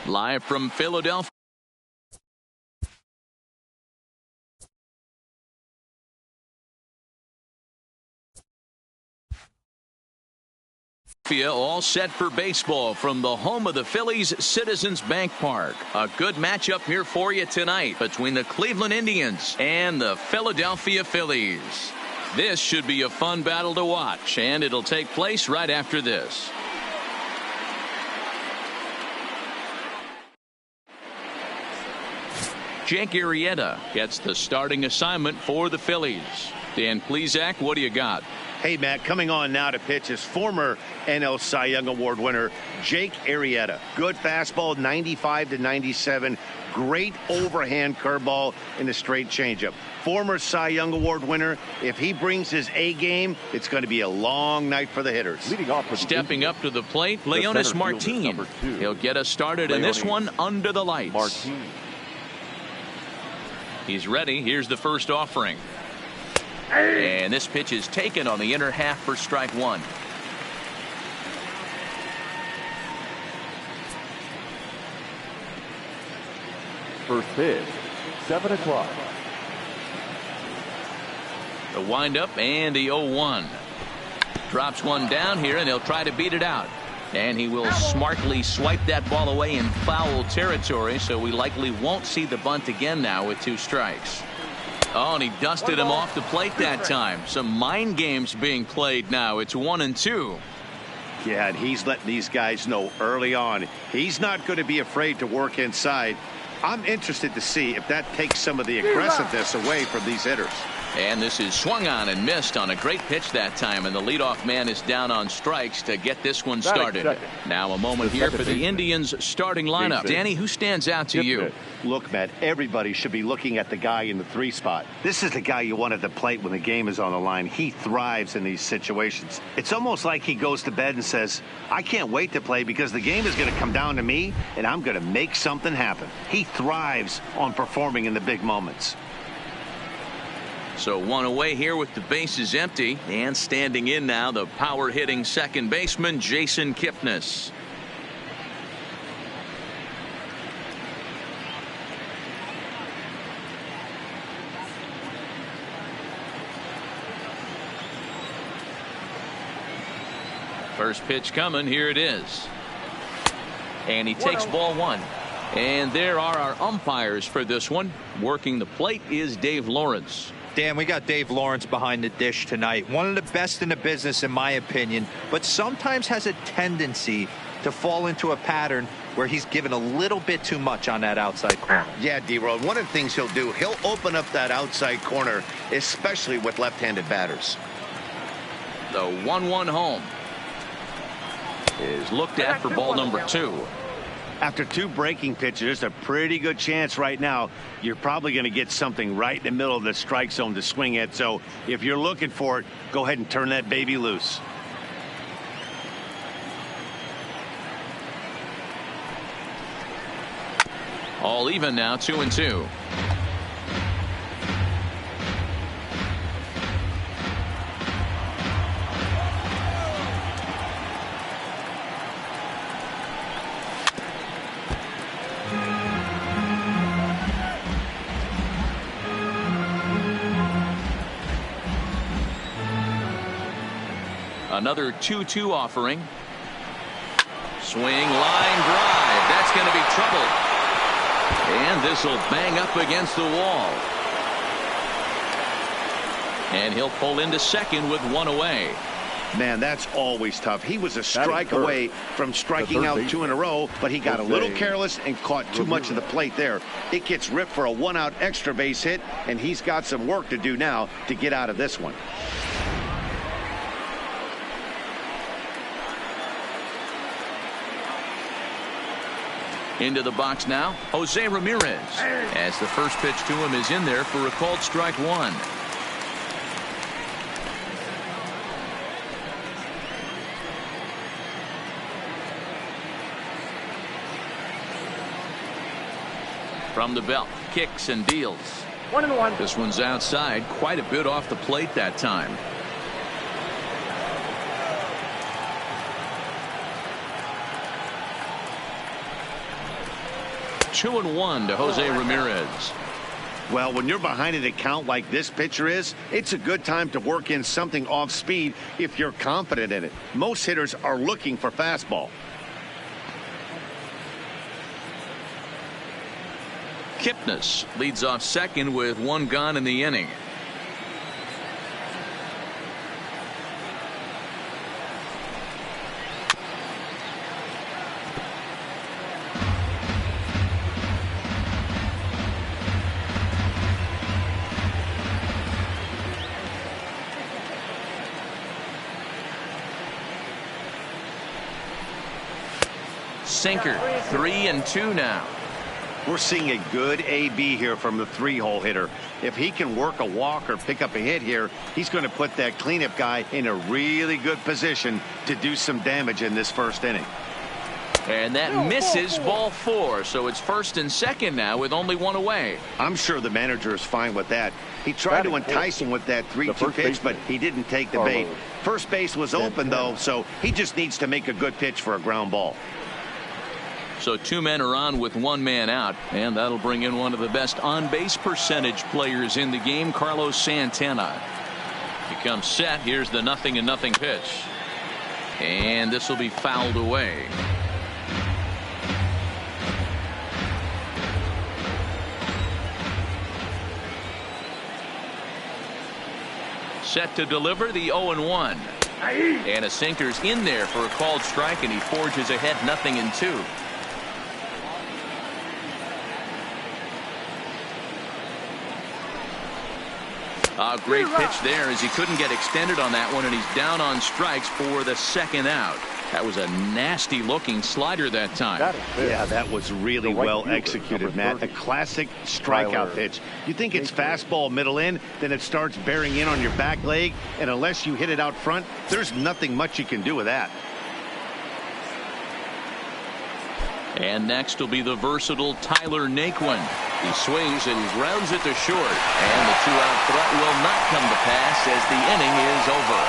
Live from Philadelphia. All set for baseball from the home of the Phillies, Citizens Bank Park. A good matchup here for you tonight between the Cleveland Indians and the Philadelphia Phillies. This should be a fun battle to watch, and it'll take place right after this. Jake Arrieta gets the starting assignment for the Phillies. Dan Plesac, what do you got? Hey, Matt, coming on now to pitch is former NL Cy Young Award winner Jake Arrieta. Good fastball, 95 to 97. Great overhand curveball and a straight changeup. Former Cy Young Award winner. If he brings his A game, it's going to be a long night for the hitters. Stepping up to the plate, Leonis Martin. He'll get us started in this one under the lights. He's ready. Here's the first offering. And this pitch is taken on the inner half for strike one. First pitch, 7 o'clock. The windup and the 0-1. Drops one down here, and he'll try to beat it out. And he will smartly swipe that ball away in foul territory, so we likely won't see the bunt again now with 2 strikes. Oh, and he dusted him off the plate that time. Some mind games being played now. It's 1-2. Yeah, and he's letting these guys know early on he's not going to be afraid to work inside. I'm interested to see if that takes some of the aggressiveness away from these hitters. And this is swung on and missed on a great pitch that time, and the leadoff man is down on strikes to get this one started. Now a moment here for the Indians starting lineup. Danny, who stands out to you? Look, Matt, everybody should be looking at the guy in the 3 spot. This is the guy you want at the plate when the game is on the line. He thrives in these situations. It's almost like he goes to bed and says, I can't wait to play because the game is going to come down to me and I'm going to make something happen. He thrives on performing in the big moments. So one away here with the bases empty, and standing in now the power hitting second baseman Jason Kipnis. First pitch coming. Here it is. And he takes ball 1. And there are our umpires for this one. Working the plate is Dave Lawrence. Dan, we got Dave Lawrence behind the dish tonight. One of the best in the business, in my opinion, but sometimes has a tendency to fall into a pattern where he's given a little bit too much on that outside corner. Yeah, D-Road, one of the things he'll do, he'll open up that outside corner, especially with left-handed batters. The 1-1 home is looked at for ball number 2. After 2 breaking pitches, there's a pretty good chance right now you're probably going to get something right in the middle of the strike zone to swing at. So if you're looking for it, go ahead and turn that baby loose. All even now, 2-2. Another 2-2 offering. Swing, line drive. That's going to be trouble. And this will bang up against the wall. And he'll pull into second with 1 away. Man, that's always tough. He was a strike away from striking out 2 in a row, but he got a little careless and caught too much of the plate there. It gets ripped for a 1-out extra base hit, and he's got some work to do now to get out of this one. Into the box now, Jose Ramirez, as the first pitch to him is in there for a called strike 1. From the belt, kicks and deals. 1-1. This one's outside, quite a bit off the plate that time. 2-1 to Jose Ramirez. Well, when you're behind an account like this pitcher is, it's a good time to work in something off speed if you're confident in it. Most hitters are looking for fastball. Kipnis leads off second with 1 gone in the inning. Sinker, 3-2 now. We're seeing a good AB here from the 3-hole hitter. If he can work a walk or pick up a hit here, he's going to put that cleanup guy in a really good position to do some damage in this first inning. And that misses, ball 4. So it's first and second now with only 1 away. I'm sure the manager is fine with that. He tried to entice him with that 3-2 pitch, but he didn't take the bait. First base was open, though, so he just needs to make a good pitch for a ground ball. So 2 men are on with 1 man out, and that'll bring in one of the best on-base percentage players in the game, Carlos Santana. He comes set. Here's the 0-0 pitch. And this will be fouled away. Set to deliver the 0-1. And a sinker's in there for a called strike, and he forges ahead 0-2. A great pitch there as he couldn't get extended on that one, and he's down on strikes for the 2nd out. That was a nasty looking slider that time. Yeah, that was really well executed, Matt. A classic strikeout pitch. You think it's fastball middle in, then it starts bearing in on your back leg, and unless you hit it out front, there's nothing much you can do with that. And next will be the versatile Tyler Naquin. He swings and grounds it to short. And the 2-out threat will not come to pass as the inning is over.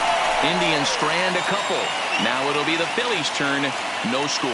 Indians strand a couple. Now it'll be the Phillies' turn. No score.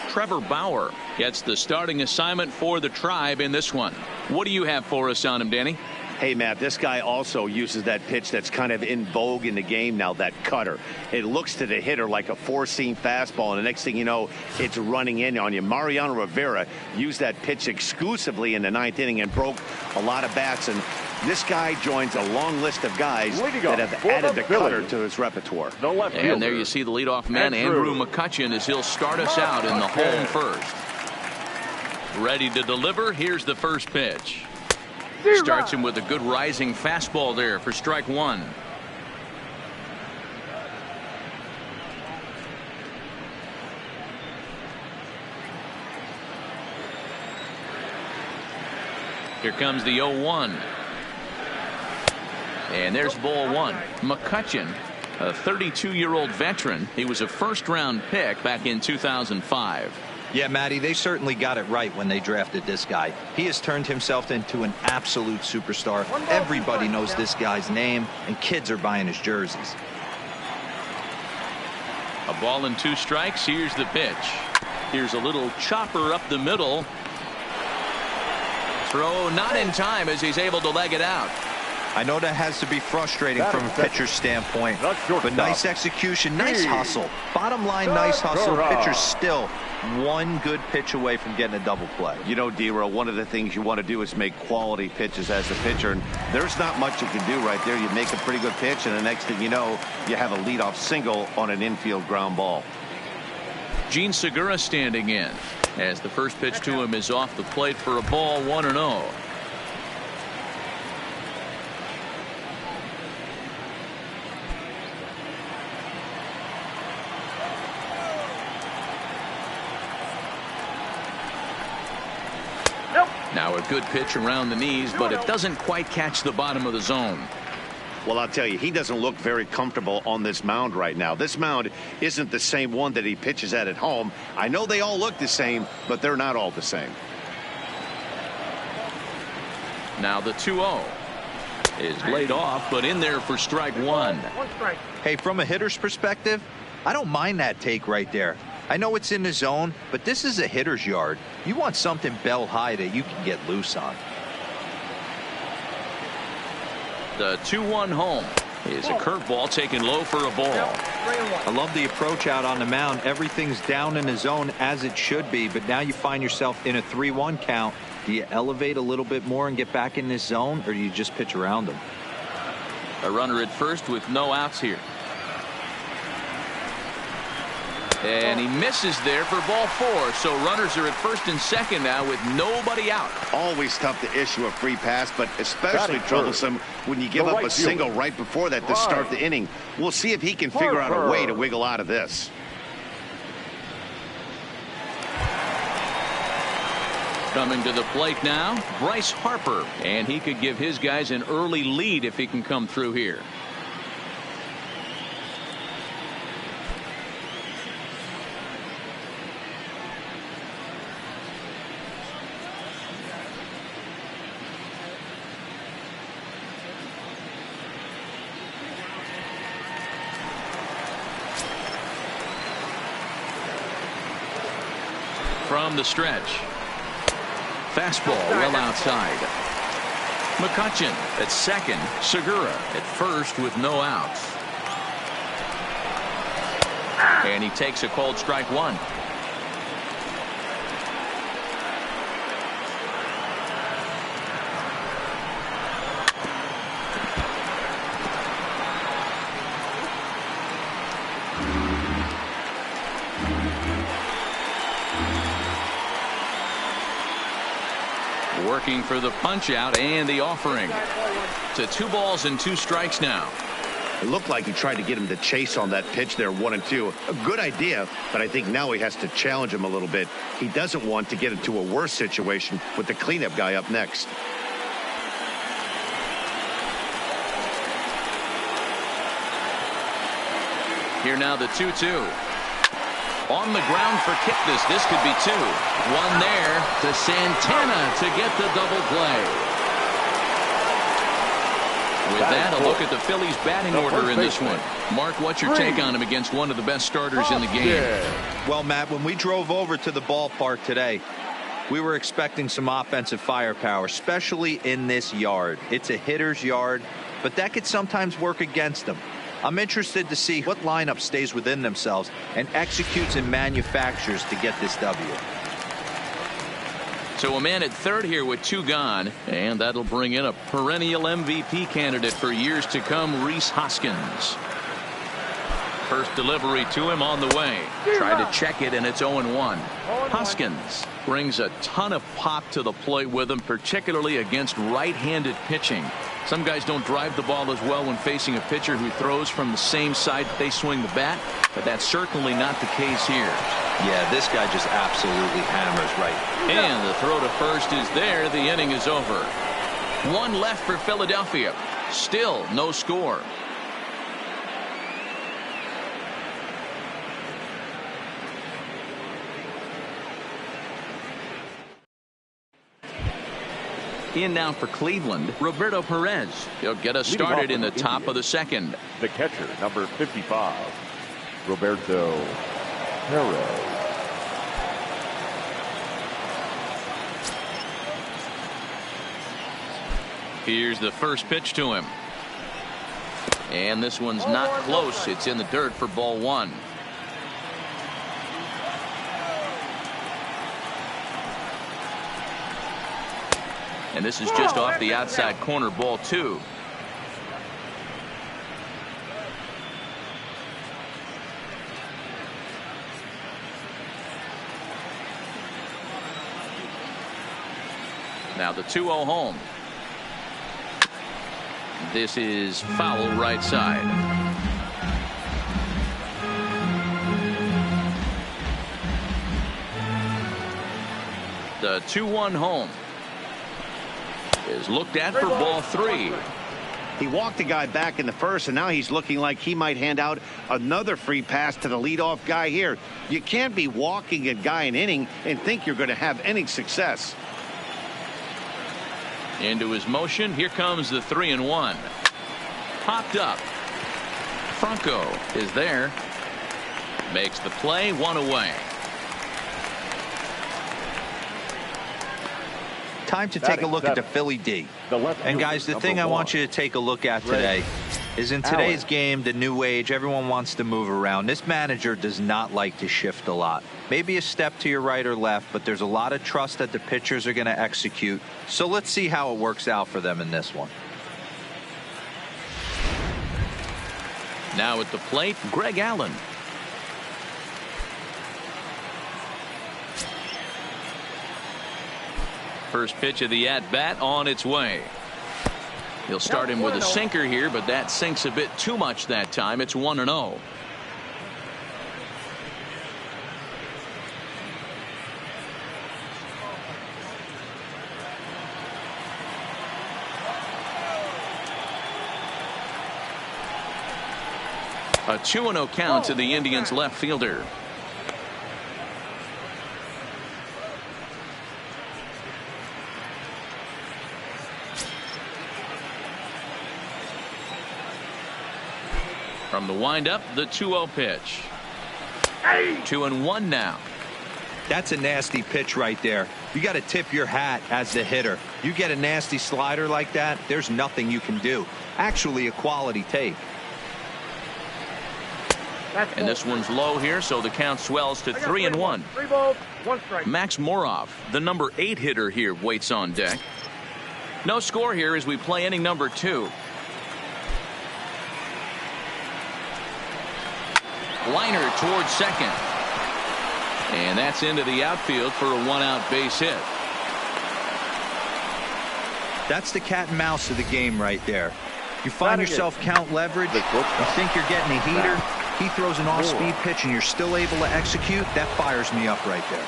Trevor Bauer gets the starting assignment for the Tribe in this one. What do you have for us on him, Danny? Hey, Matt, this guy also uses that pitch that's kind of in vogue in the game now, that cutter. It looks to the hitter like a 4-seam fastball, and the next thing you know, it's running in on you. Mariano Rivera used that pitch exclusively in the 9th inning and broke a lot of bats, and this guy joins a long list of guys that have added the cutter to his repertoire. And there you see the leadoff man, Andrew McCutchen, as he'll start us out in the home first. Ready to deliver. Here's the first pitch. Starts him with a good rising fastball there for strike 1. Here comes the 0-1. And there's ball 1. McCutchen, a 32-year-old veteran. He was a first-round pick back in 2005. Yeah, Matty, they certainly got it right when they drafted this guy. He has turned himself into an absolute superstar. Everybody knows this guy's name, and kids are buying his jerseys. A ball and 2 strikes. Here's the pitch. Here's a little chopper up the middle. Throw not in time as he's able to leg it out. I know that has to be frustrating from a pitcher's standpoint, but nice execution, nice hustle. Bottom line, nice hustle. Pitcher's still 1 good pitch away from getting a double play. You know, D-Row, one of the things you want to do is make quality pitches as a pitcher, and there's not much you can do right there. You make a pretty good pitch, and the next thing you know, you have a leadoff single on an infield ground ball. Gene Segura standing in as the first pitch to him is off the plate for a ball, 1-0. Now a good pitch around the knees, but it doesn't quite catch the bottom of the zone. Well, I'll tell you, he doesn't look very comfortable on this mound right now. This mound isn't the same one that he pitches at home. I know they all look the same, but they're not all the same. Now the 2-0. is laid off, but in there for strike one. Hey, from a hitter's perspective, I don't mind that take right there. I know it's in the zone, but this is a hitter's yard. You want something bell high that you can get loose on. The 2-1 home is a curveball taken low for a ball. I love the approach out on the mound. Everything's down in the zone as it should be, but now you find yourself in a 3-1 count. Do you elevate a little bit more and get back in this zone, or do you just pitch around them? A runner at first with no outs here. And he misses there for ball 4. So runners are at first and second now with nobody out. Always tough to issue a free pass, but especially troublesome when you give up a single right before that to start the inning. We'll see if he can figure out a way to wiggle out of this. Coming to the plate now, Bryce Harper. And he could give his guys an early lead if he can come through here. From the stretch. Fastball well outside. McCutchen at second. Segura at first with no outs. And he takes a called strike one. Working for the punch out and the offering. To 2 balls and 2 strikes now. It looked like he tried to get him to chase on that pitch there, 1-2. A good idea, but I think now he has to challenge him a little bit. He doesn't want to get into a worse situation with the cleanup guy up next. Here now the 2-2. On the ground for Kipnis. This could be 2. One there to Santana to get the double play. With that, a look at the Phillies batting order in this one. Mark, what's your take on him against one of the best starters in the game? Well, Matt, when we drove over to the ballpark today, we were expecting some offensive firepower, especially in this yard. It's a hitter's yard, but that could sometimes work against them. I'm interested to see what lineup stays within themselves and executes and manufactures to get this W. So a man at third here with 2 gone, and that'll bring in a perennial MVP candidate for years to come, Rhys Hoskins. First delivery to him on the way. Tried to check it, and it's 0-1. Hoskins brings a ton of pop to the plate with him, particularly against right-handed pitching. Some guys don't drive the ball as well when facing a pitcher who throws from the same side that they swing the bat, but that's certainly not the case here. Yeah, this guy just absolutely hammers right. And the throw to first is there. The inning is over. 1 left for Philadelphia. Still no score. In now for Cleveland, Roberto Perez. He'll get us started in the top of the second. The catcher, number 55, Roberto Perez. Here's the first pitch to him. And this one's not close. It's in the dirt for ball 1. And this is just off the outside corner, ball 2. Now the 2-0 home. This is foul right side. The 2-1 home is looked at for ball 3. He walked the guy back in the first, and now he's looking like he might hand out another free pass to the leadoff guy here. You can't be walking a guy an inning and think you're going to have any success. Into his motion. Here comes the 3-1. Popped up. Franco is there. Makes the play. 1 away. Time to take a look at the Philly D. And guys, the thing I want you to take a look at today is in today's game, the new age, everyone wants to move around. This manager does not like to shift a lot. Maybe a step to your right or left, but there's a lot of trust that the pitchers are going to execute. So let's see how it works out for them in this one. Now at the plate, Greg Allen. First pitch of the at-bat on its way. He'll start him with a sinker here, but that sinks a bit too much that time. It's 1-0. A 2-0 count to the Indians left fielder. From the windup, the 2-0 pitch. 2-1 now. That's a nasty pitch right there. You got to tip your hat as the hitter. You get a nasty slider like that, there's nothing you can do. Actually, a quality take. And this one's low here, so the count swells to 3-1. 3 balls, 1 strike. Max Moroff, the number 8 hitter here, waits on deck. No score here as we play inning number 2. Liner towards second. And that's into the outfield for a 1-out base hit. That's the cat and mouse of the game right there. You find yourself count leverage, you think you're getting a heater, he throws an off-speed pitch and you're still able to execute. That fires me up right there.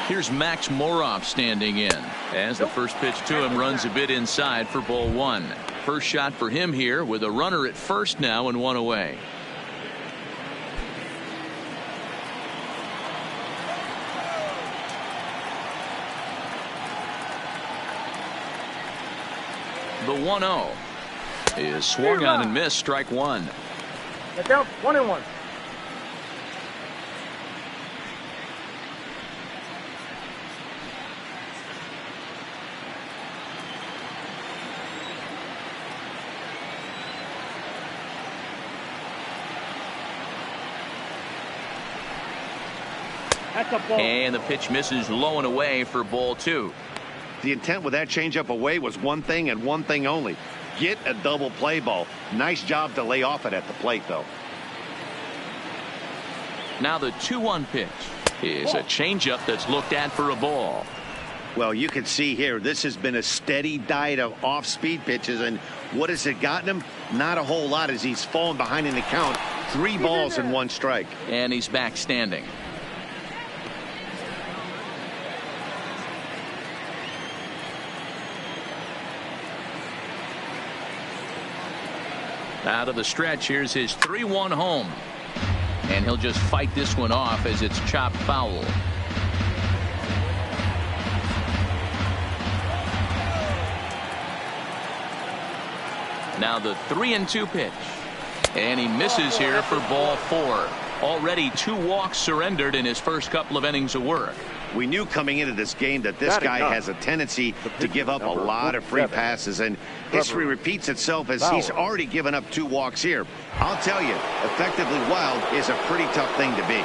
Here's Max Moroff standing in as the first pitch to him runs a bit inside for ball 1. First shot for him here with a runner at first now and 1 away. The 1-0 is swung on and missed. Strike 1. Get down. 1-1. That's a ball. And the pitch misses low and away for ball 2. The intent with that changeup away was one thing and one thing only. Get a double play ball. Nice job to lay off it at the plate, though. Now the 2-1 pitch is a changeup that's looked at for a ball. Well, you can see here, this has been a steady diet of off-speed pitches, and what has it gotten him? Not a whole lot as he's fallen behind in the count. 3 balls and 1 strike. And he's back standing. Out of the stretch, here's his 3-1 home. And he'll just fight this one off as it's chopped foul. Now the 3-2 pitch. And he misses here for ball 4. Already 2 walks surrendered in his first couple of innings of work. We knew coming into this game that this guy has a tendency to give up a lot of free passes, and history repeats itself as he's already given up 2 walks here. I'll tell you, effectively wild is a pretty tough thing to be.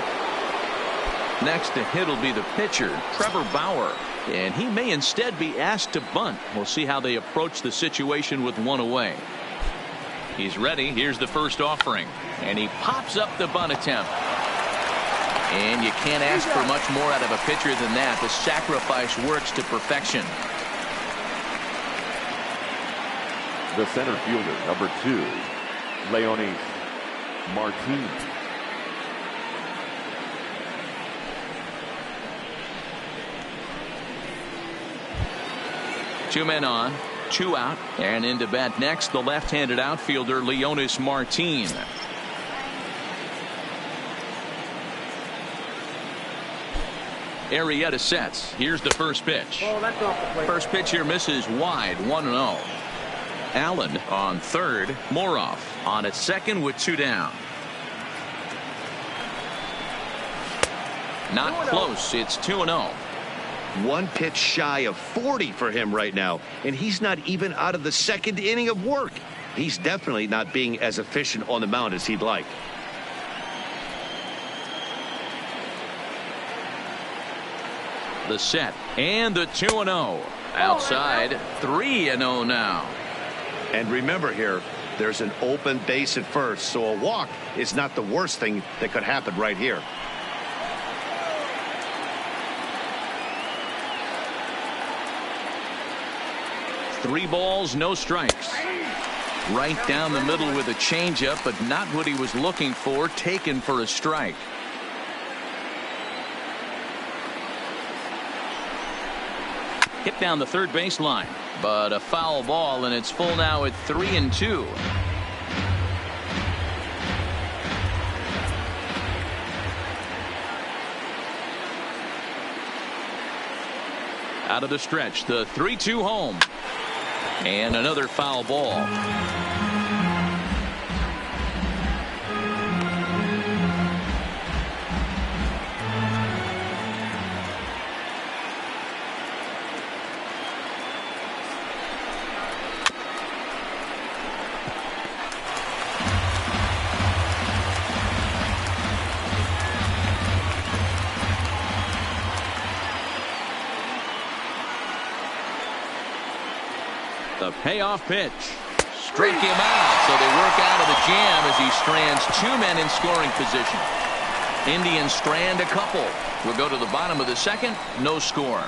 Next to hit will be the pitcher, Trevor Bauer, and he may instead be asked to bunt. We'll see how they approach the situation with 1 away. He's ready. Here's the first offering, and he pops up the bunt attempt. And you can't ask for much more out of a pitcher than that. The sacrifice works to perfection. The center fielder, number 2, Leonis Martin. Two men on, 2 out, and into bat next, the left-handed outfielder Leonis Martin. Arrieta sets. Here's the first pitch. Oh, that's off the plate. First pitch here misses wide, 1-0. Allen on third. Moroff on at second with 2 down. Not close. It's 2-0. One pitch shy of 40 for him right now, and he's not even out of the second inning of work. He's definitely not being as efficient on the mound as he'd like. The set and the 2-0. Outside, 3-0 now. And remember here, there's an open base at first, so a walk is not the worst thing that could happen right here. Three balls, no strikes. Right down the middle with a changeup, but not what he was looking for. Taken for a strike. Hit down the third baseline, but a foul ball, and it's full now at 3-2. Out of the stretch, the 3-2 home. And another foul ball. The payoff pitch. Strike him out. So they work out of the jam as he strands 2 men in scoring position. Indians strand a couple. We'll go to the bottom of the second. No score.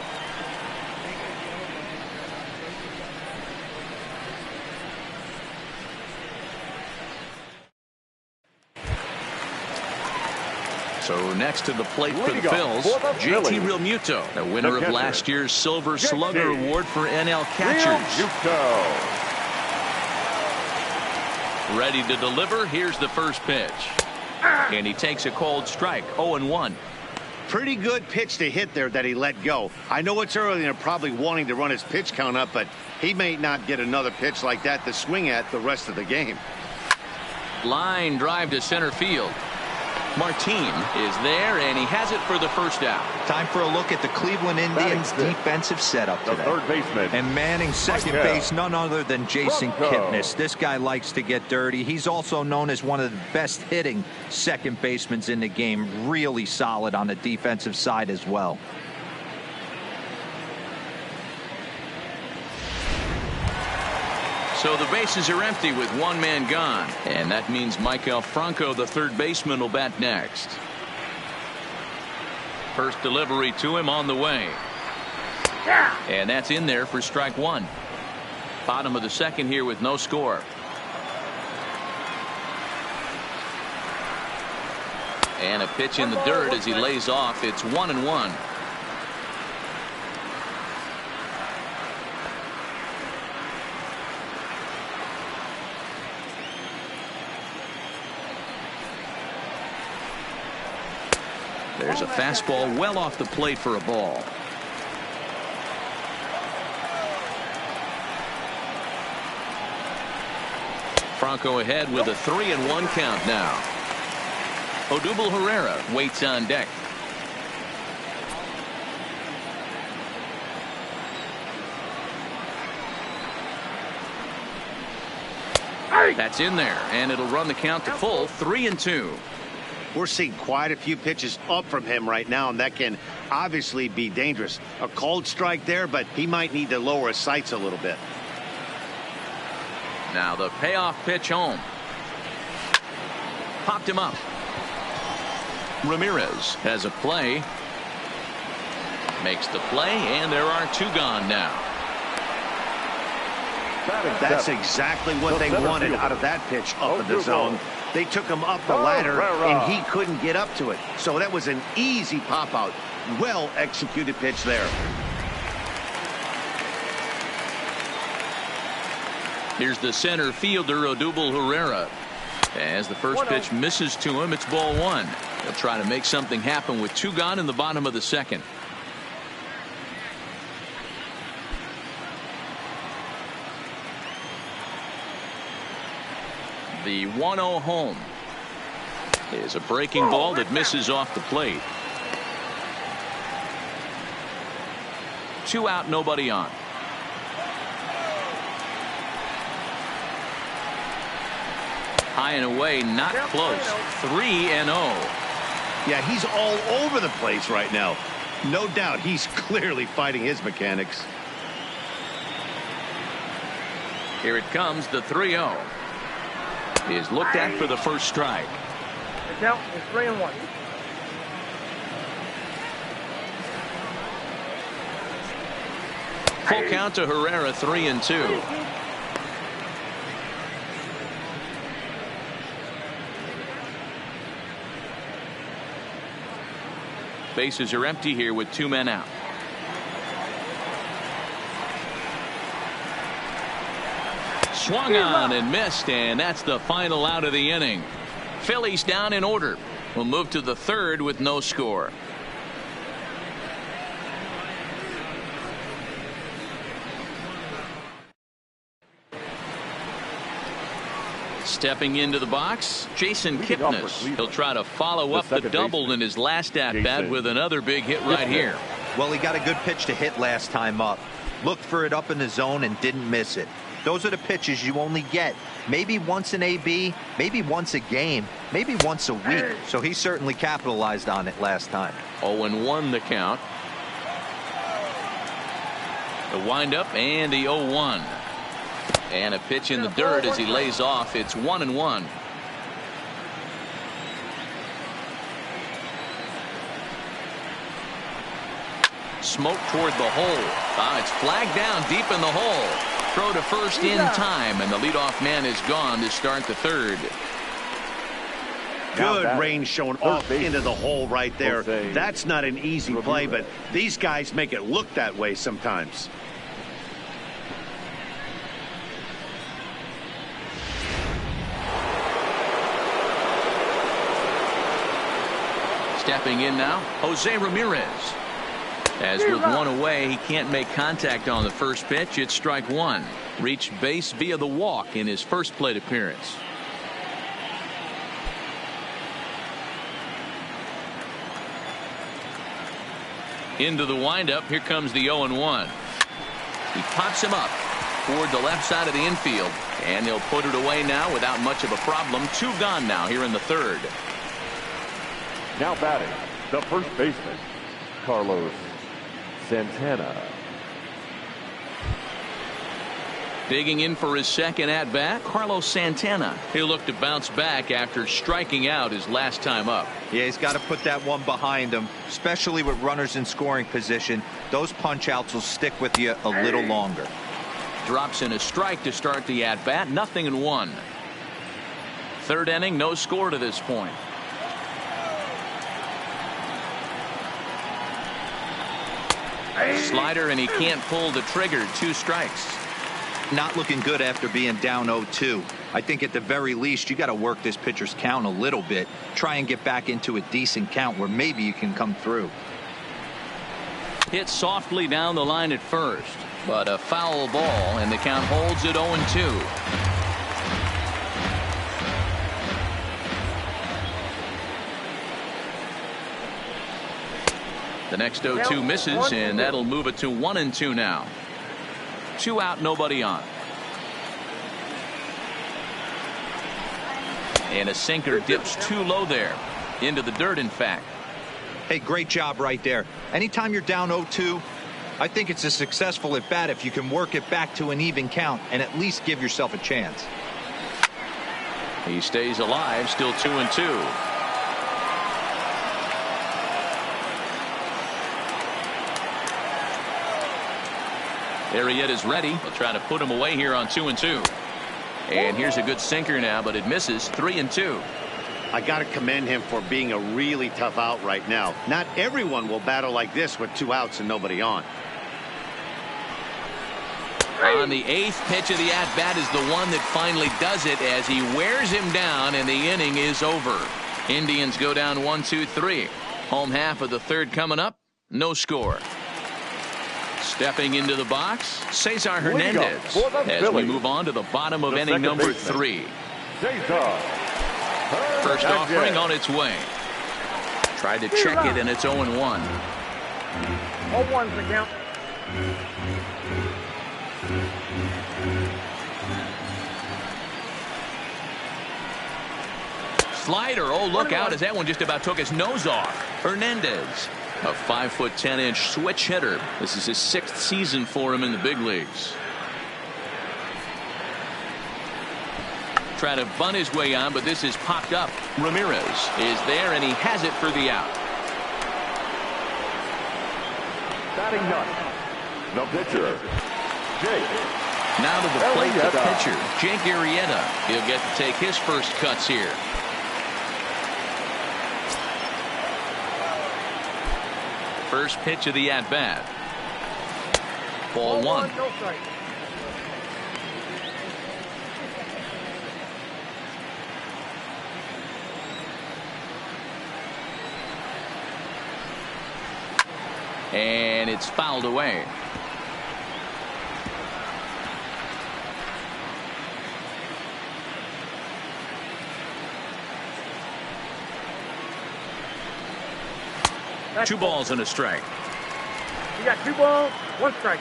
So next to the plate for the Phils, JT Realmuto, the winner of last year's Silver Slugger Award for NL catchers. Ready to deliver. Here's the first pitch. And he takes a cold strike. 0-1. Pretty good pitch to hit there that he let go. I know it's early and they're probably wanting to run his pitch count up, but he may not get another pitch like that to swing at the rest of the game. Line drive to center field. Martin is there, and he has it for the first out. Time for a look at the Cleveland Indians defensive setup today. The third baseman. And manning second base, none other than Jason Kipnis. This guy likes to get dirty. He's also known as one of the best hitting second basemen in the game. Really solid on the defensive side as well. So the bases are empty with 1 man gone. And that means Michael Franco, the third baseman, will bat next. First delivery to him on the way. And that's in there for strike 1. Bottom of the second here with no score. And a pitch in the dirt as he lays off. It's 1-1. There's a fastball well off the plate for a ball. Franco ahead with a 3-1 count now. Odubel Herrera waits on deck. That's in there, and it'll run the count to full. 3-2. We're seeing quite a few pitches up from him right now, and that can obviously be dangerous. A cold strike there, but he might need to lower his sights a little bit. Now the payoff pitch home. Popped him up. Ramirez has a play. Makes the play, and there are 2 gone now. That's exactly what they wanted out of that pitch up in the zone. They took him up the ladder, and he couldn't get up to it. So that was an easy pop-out. Well-executed pitch there. Here's the center fielder, Odubel Herrera. As the first pitch misses to him, it's ball 1. He'll try to make something happen with 2 gone in the bottom of the second. The 1-0 home is a breaking ball that misses off the plate. 2 out, nobody on. High and away, not close. 3-0. Yeah, he's all over the place right now. No doubt he's clearly fighting his mechanics. Here it comes, the 3-0. Is looked at for the first strike. The count is 3-1. Full count to Herrera, 3-2. Bases are empty here with 2 men out. Swung on and missed, and that's the final out of the inning. Phillies down in order. We'll move to the 3rd with no score. Stepping into the box, Jason Kipnis. He'll try to follow up the double in his last at-bat with another big hit right here. Well, he got a good pitch to hit last time up. Looked for it up in the zone and didn't miss it. Those are the pitches you only get maybe once an AB, maybe once a game, maybe once a week. So he certainly capitalized on it last time. 0-1 the count. The windup and the 0-1. And a pitch in the dirt as he lays off. It's 1-1. Smoke toward the hole. It's flagged down deep in the hole. Throw to first in time, and the leadoff man is gone to start the 3rd. Good range shown off into the hole right there. That's not an easy play, but these guys make it look that way sometimes. Stepping in now, Jose Ramirez. As with 1 away, he can't make contact on the first pitch. It's strike 1. Reached base via the walk in his first plate appearance. Into the windup. Here comes the 0-1. He pops him up toward the left side of the infield, and he'll put it away now without much of a problem. 2 gone now here in the 3rd. Now batting, the first baseman, Carlos Santana. Digging in for his second at-bat, Carlos Santana. He'll look to bounce back after striking out his last time up. Yeah, he's got to put that one behind him, especially with runners in scoring position. Those punch-outs will stick with you a little longer. Drops in a strike to start the at-bat. 0-1. 3rd inning, no score to this point. Slider, and he can't pull the trigger. 2 strikes. Not looking good after being down 0-2. I think at the very least you got to work this pitcher's count a little bit. Try and get back into a decent count where maybe you can come through. Hit softly down the line at first, but a foul ball, and the count holds at 0-2. The next 0-2 misses, and that'll move it to 1-2 now. 2 out, nobody on. And a sinker dips too low there. Into the dirt, in fact. Hey, great job right there. Anytime you're down 0-2, I think it's a successful at bat if you can work it back to an even count and at least give yourself a chance. He stays alive, still 2-2. Arrieta is ready. They'll try to put him away here on 2-2. And here's a good sinker now, but it misses. 3-2. I got to commend him for being a really tough out right now. Not everyone will battle like this with 2 outs and nobody on. On the 8th pitch of the at-bat is the one that finally does it as he wears him down, and the inning is over. Indians go down 1-2-3. Home half of the 3rd coming up. No score. Stepping into the box, Cesar Hernandez as we move on to the bottom of inning number 3. First offering on its way. Tried to check it, and it's 0-1. 0-1's the count. Slider. Oh, look out, as that one just about took his nose off. Hernandez, a 5'10" switch hitter. This is his 6th season for him in the big leagues. Trying to bunt his way on, but this is popped up. Ramirez is there, and he has it for the out. Batting ninth, the pitcher, Jake. Now to the plate, the pitcher, Jake Arrieta. He'll get to take his first cuts here. First pitch of the at-bat. Ball 1. No strike. And it's fouled away. That's 2 balls and a strike. You got 2 balls, 1 strike.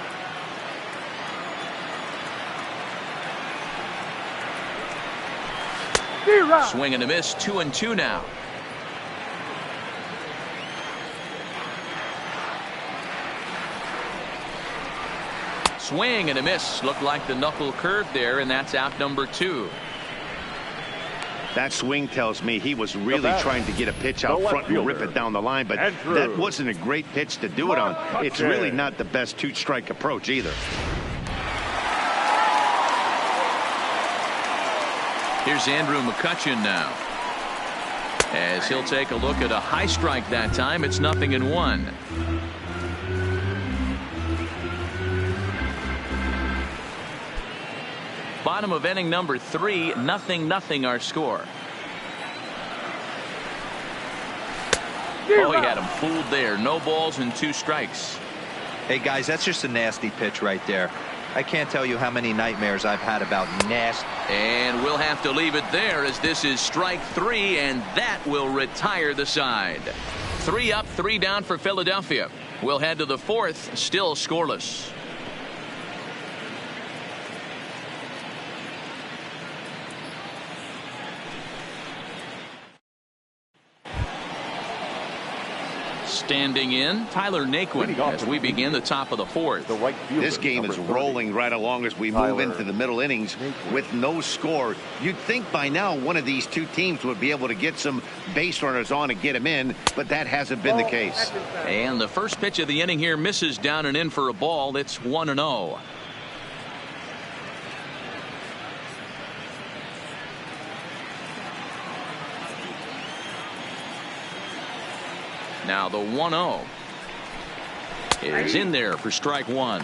Swing and a miss. 2-2 now. Swing and a miss. Looked like the knuckle curve there, and that's out number 2. That swing tells me he was really trying to get a pitch out front and rip it down the line, but that wasn't a great pitch to do it on. It's really not the best 2-strike approach either. Here's Andrew McCutchen now, as he'll take a look at a high strike that time. It's 0-1. Bottom of inning number 3, 0-0 our score. Oh, he had him fooled there. No balls and 2 strikes. Hey, guys, that's just a nasty pitch right there. I can't tell you how many nightmares I've had about nasty. And we'll have to leave it there, as this is strike 3, and that will retire the side. 3 up, 3 down for Philadelphia. We'll head to the 4th, still scoreless. Standing in, Tyler Naquin, as we begin the top of the 4th. This game is rolling right along as we move into the middle innings with no score. You'd think by now one of these 2 teams would be able to get some base runners on and get them in, but that hasn't been the case. And the first pitch of the inning here misses down and in for a ball. It's 1-0. Now the 1-0 is in there for strike 1.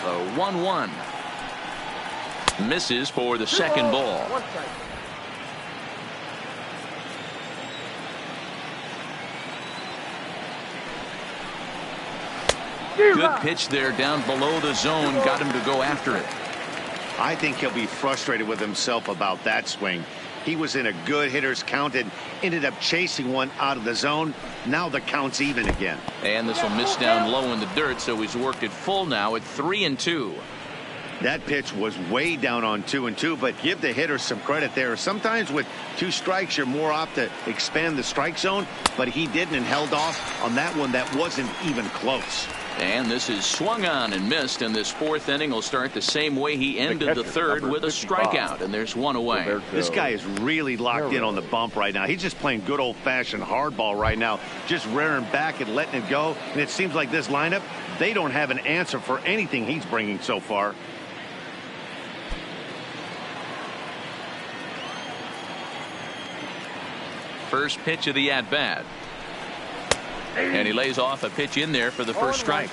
The 1-1 misses for the second ball. 1 strike. Good pitch there down below the zone. Got him to go after it. I think he'll be frustrated with himself about that swing. He was in a good hitter's count and ended up chasing one out of the zone. Now the count's even again. And this will miss down low in the dirt, so he's worked it full now at 3-2. That pitch was way down on 2-2, but give the hitter some credit there. Sometimes with 2 strikes, you're more apt to expand the strike zone, but he didn't and held off on that one that wasn't even close. And this is swung on and missed, and this 4th inning will start the same way he ended the 3rd, with a strikeout, and there's 1 away. This guy is really locked in on the bump right now. He's just playing good old-fashioned hardball right now, just rearing back and letting it go. And it seems like this lineup, they don't have an answer for anything he's bringing so far. First pitch of the at-bat. And he lays off a pitch in there for the first strike.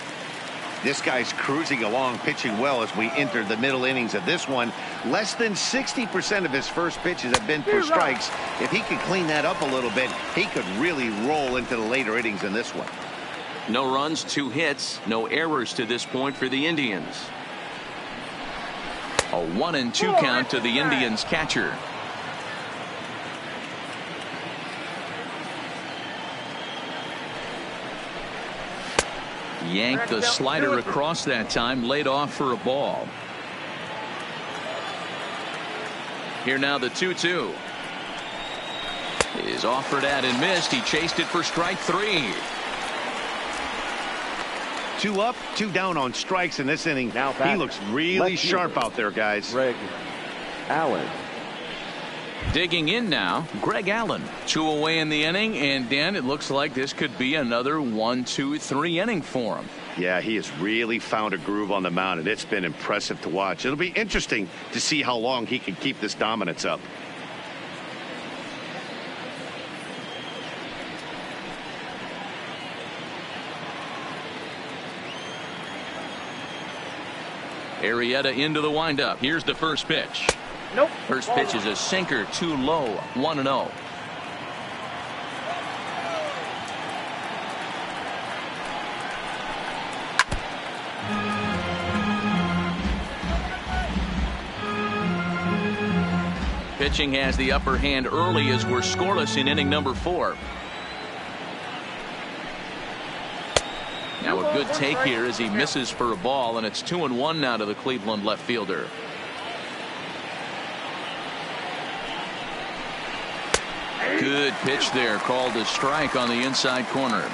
This guy's cruising along, pitching well as we enter the middle innings of this one. Less than 60% of his first pitches have been for strikes. If he could clean that up a little bit, he could really roll into the later innings in this one. No runs, 2 hits, no errors to this point for the Indians. A 1-2 count to the Indians catcher. Yanked the slider across that time, laid off for a ball. Here now the 2-2 is offered at and missed. He chased it for strike 3. 2 up, 2 down on strikes in this inning. Now he looks really sharp out there, guys. Greg Allen. Digging in now, Greg Allen. 2 away in the inning, and Dan, it looks like this could be another 1-2-3 inning for him. Yeah, he has really found a groove on the mound, and it's been impressive to watch. It'll be interesting to see how long he can keep this dominance up. Arrieta into the windup. Here's the first pitch. Nope. First pitch is a sinker, too low, 1-0. Pitching has the upper hand early as we're scoreless in inning number 4. Now a good take here as he misses for a ball, and it's 2-1 now to the Cleveland left fielder. Good pitch there, called a strike on the inside corner.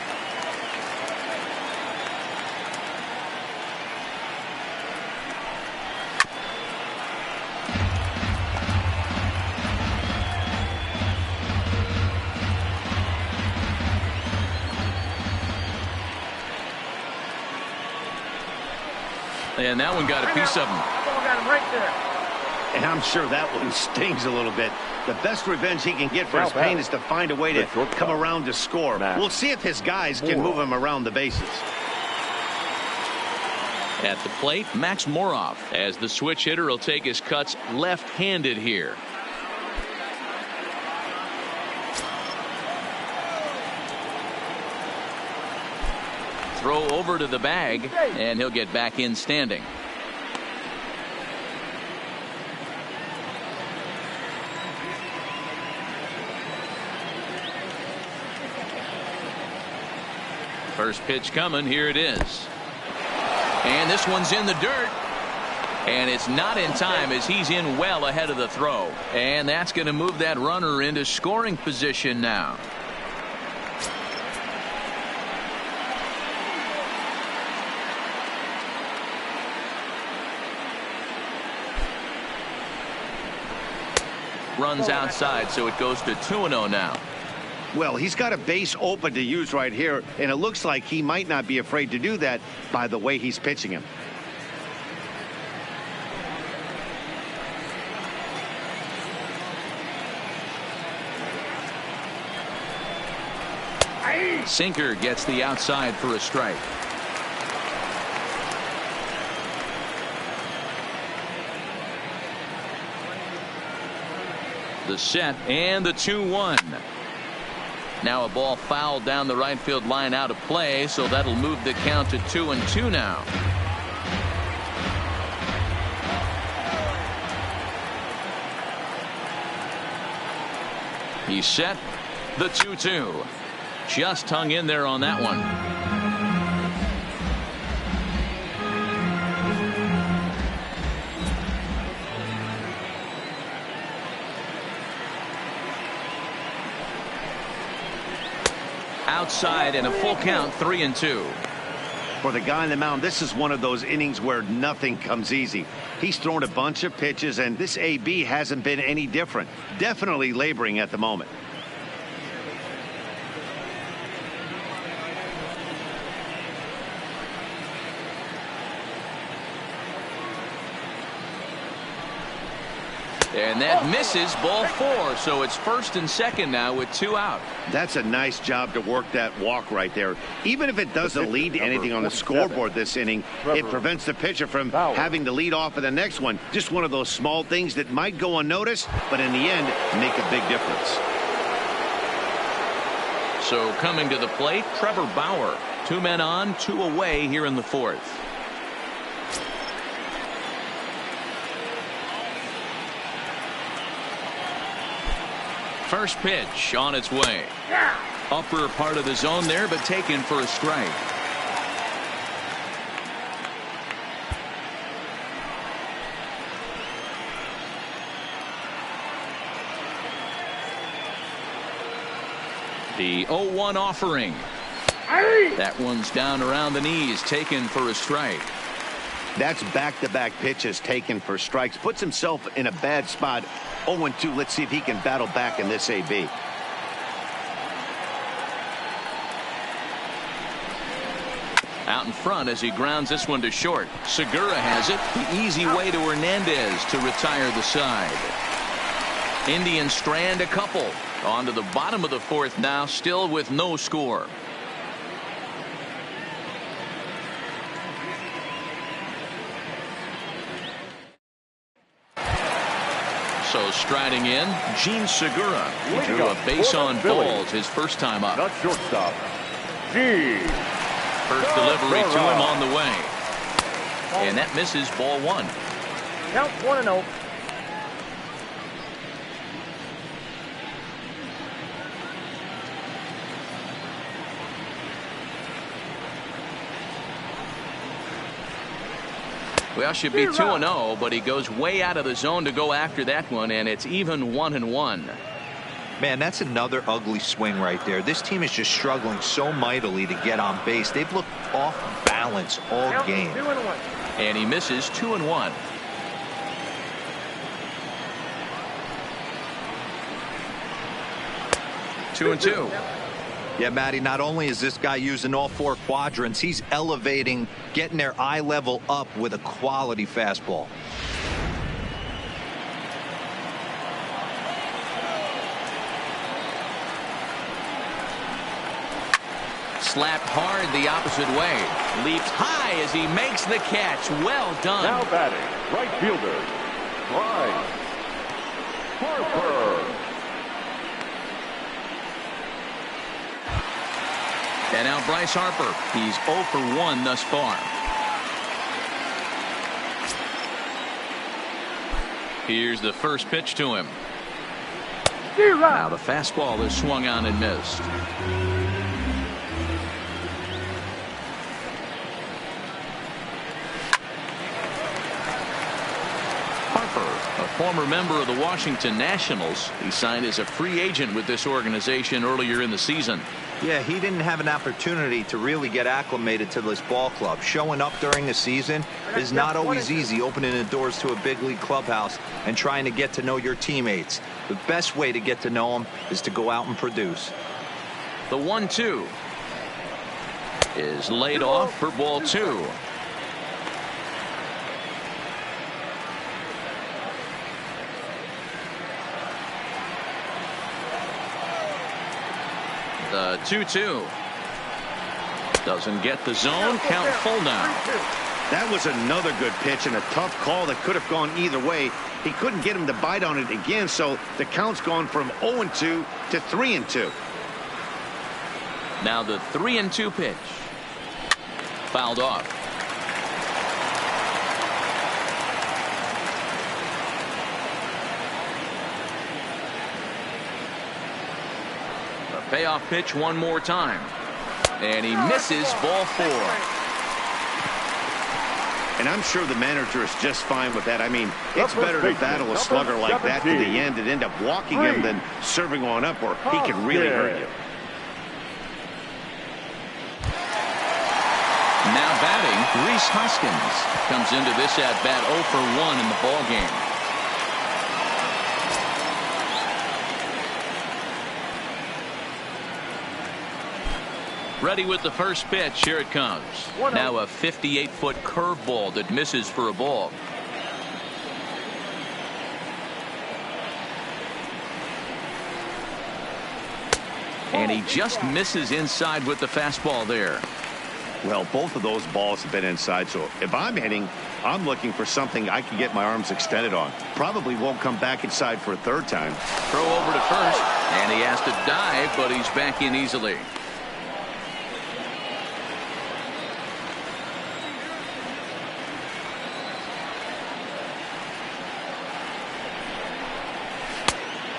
And that one got a piece of him. Got him right there. And I'm sure that one stings a little bit. The best revenge he can get for his pain is to find a way to come around to score. We'll see if his guys can move him around the bases. At the plate, Max Moroff, as the switch hitter will take his cuts left-handed here. Throw over to the bag, and he'll get back in standing. First pitch coming. Here it is. And this one's in the dirt. And it's not in time as he's in well ahead of the throw. And that's going to move that runner into scoring position now. Runs outside, so it goes to 2-0 now. Well, he's got a base open to use right here, and it looks like he might not be afraid to do that by the way he's pitching him. Sinker gets the outside for a strike. The set and the 2-1. Now a ball fouled down the right field line out of play, so that'll move the count to 2-2 now. He's set. The 2-2. Just hung in there on that one. Outside and a full count, 3-2. For the guy on the mound, this is one of those innings where nothing comes easy. He's thrown a bunch of pitches, and this AB hasn't been any different. Definitely laboring at the moment. And that misses, ball 4. So it's first and second now with 2 out. That's a nice job to work that walk right there. Even if it doesn't lead to anything on the scoreboard this inning, it prevents the pitcher from having to lead off of the next one. Just one of those small things that might go unnoticed, but in the end, make a big difference. So coming to the plate, Trevor Bauer. 2 men on, 2 away here in the 4th. First pitch on its way. Upper part of the zone there, but taken for a strike. The 0-1 offering. That one's down around the knees, taken for a strike. That's back-to-back pitches taken for strikes. Puts himself in a bad spot. 0-2. Let's see if he can battle back in this AB. Out in front as he grounds this one to short. Segura has it. The easy way to Hernandez to retire the side. Indians strand a couple. On to the bottom of the 4th now, still with no score. So striding in, Gene Segura. He drew a base on balls his first time up. Not shortstop. Gene. First delivery to him on the way. And that misses, ball 1. Count 1-0. Well, should be 2-0, but he goes way out of the zone to go after that one, and it's even 1-1. Man, that's another ugly swing right there. This team is just struggling so mightily to get on base. They've looked off balance all game. 2-1. And he misses, 2-1. Two and two. Yeah, Matty, not only is this guy using all 4 quadrants, he's elevating, getting their eye level up with a quality fastball. Slapped hard the opposite way. Leaps high as he makes the catch. Well done. Now batting, right fielder, Bryce Harper. And now Bryce Harper. He's 0 for 1 thus far. Here's the first pitch to him. Now the fastball is swung on and missed. Harper, a former member of the Washington Nationals. He signed as a free agent with this organization earlier in the season. Yeah, he didn't have an opportunity to really get acclimated to this ball club. Showing up during the season is not always easy, opening the doors to a big league clubhouse and trying to get to know your teammates. The best way to get to know them is to go out and produce. The 1-2 is laid off for ball 2. The 2-2 doesn't get the zone. Count full now. That was another good pitch and a tough call that could have gone either way. He couldn't get him to bite on it again, so the count's gone from 0-2 to 3-2. Now the 3-2 pitch. Fouled off. Payoff pitch one more time. And he misses, ball 4. And I'm sure the manager is just fine with that. I mean, it's better to battle a slugger like that to the end and end up walking him than serving on up where he can really hurt you. Now batting, Rhys Hoskins comes into this at-bat 0 for 1 in the ballgame. Ready with the first pitch. Here it comes. Now a 58-foot curveball that misses for a ball. And he just misses inside with the fastball there. Well, both of those balls have been inside, so if I'm hitting, I'm looking for something I can get my arms extended on. Probably won't come back inside for a third time. Throw over to first, and he has to dive, but he's back in easily.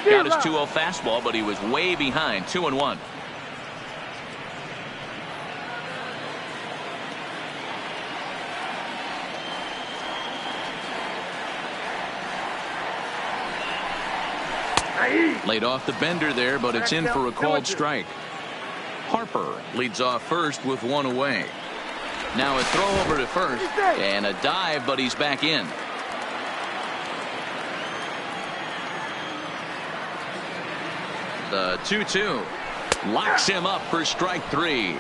Got his 2-0 fastball, but he was way behind. 2-1. Laid off the bender there, but it's in for a called strike. Harper leads off first with one away. Now a throw over to first and a dive, but he's back in. The 2-2 locks him up for strike three.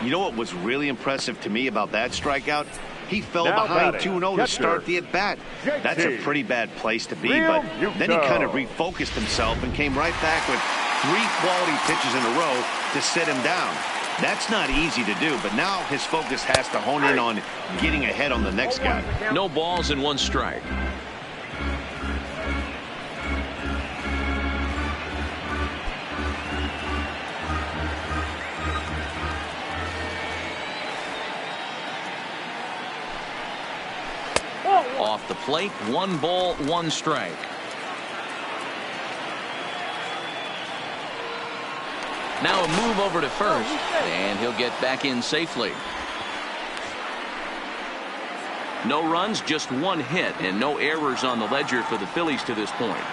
You know what was really impressive to me about that strikeout? He fell Now behind batting, 2-0 to catcher, start the at-bat. That's a pretty bad place to be, Real but then he Muto. kind of refocused himself and came right back with 3 quality pitches in a row to sit him down. That's not easy to do, but now his focus has to hone in on getting ahead on the next guy. No balls and 1 strike. Off the plate, 1 ball, 1 strike. Now a move over to first, and he'll get back in safely. No runs, just 1 hit, and no errors on the ledger for the Phillies to this point.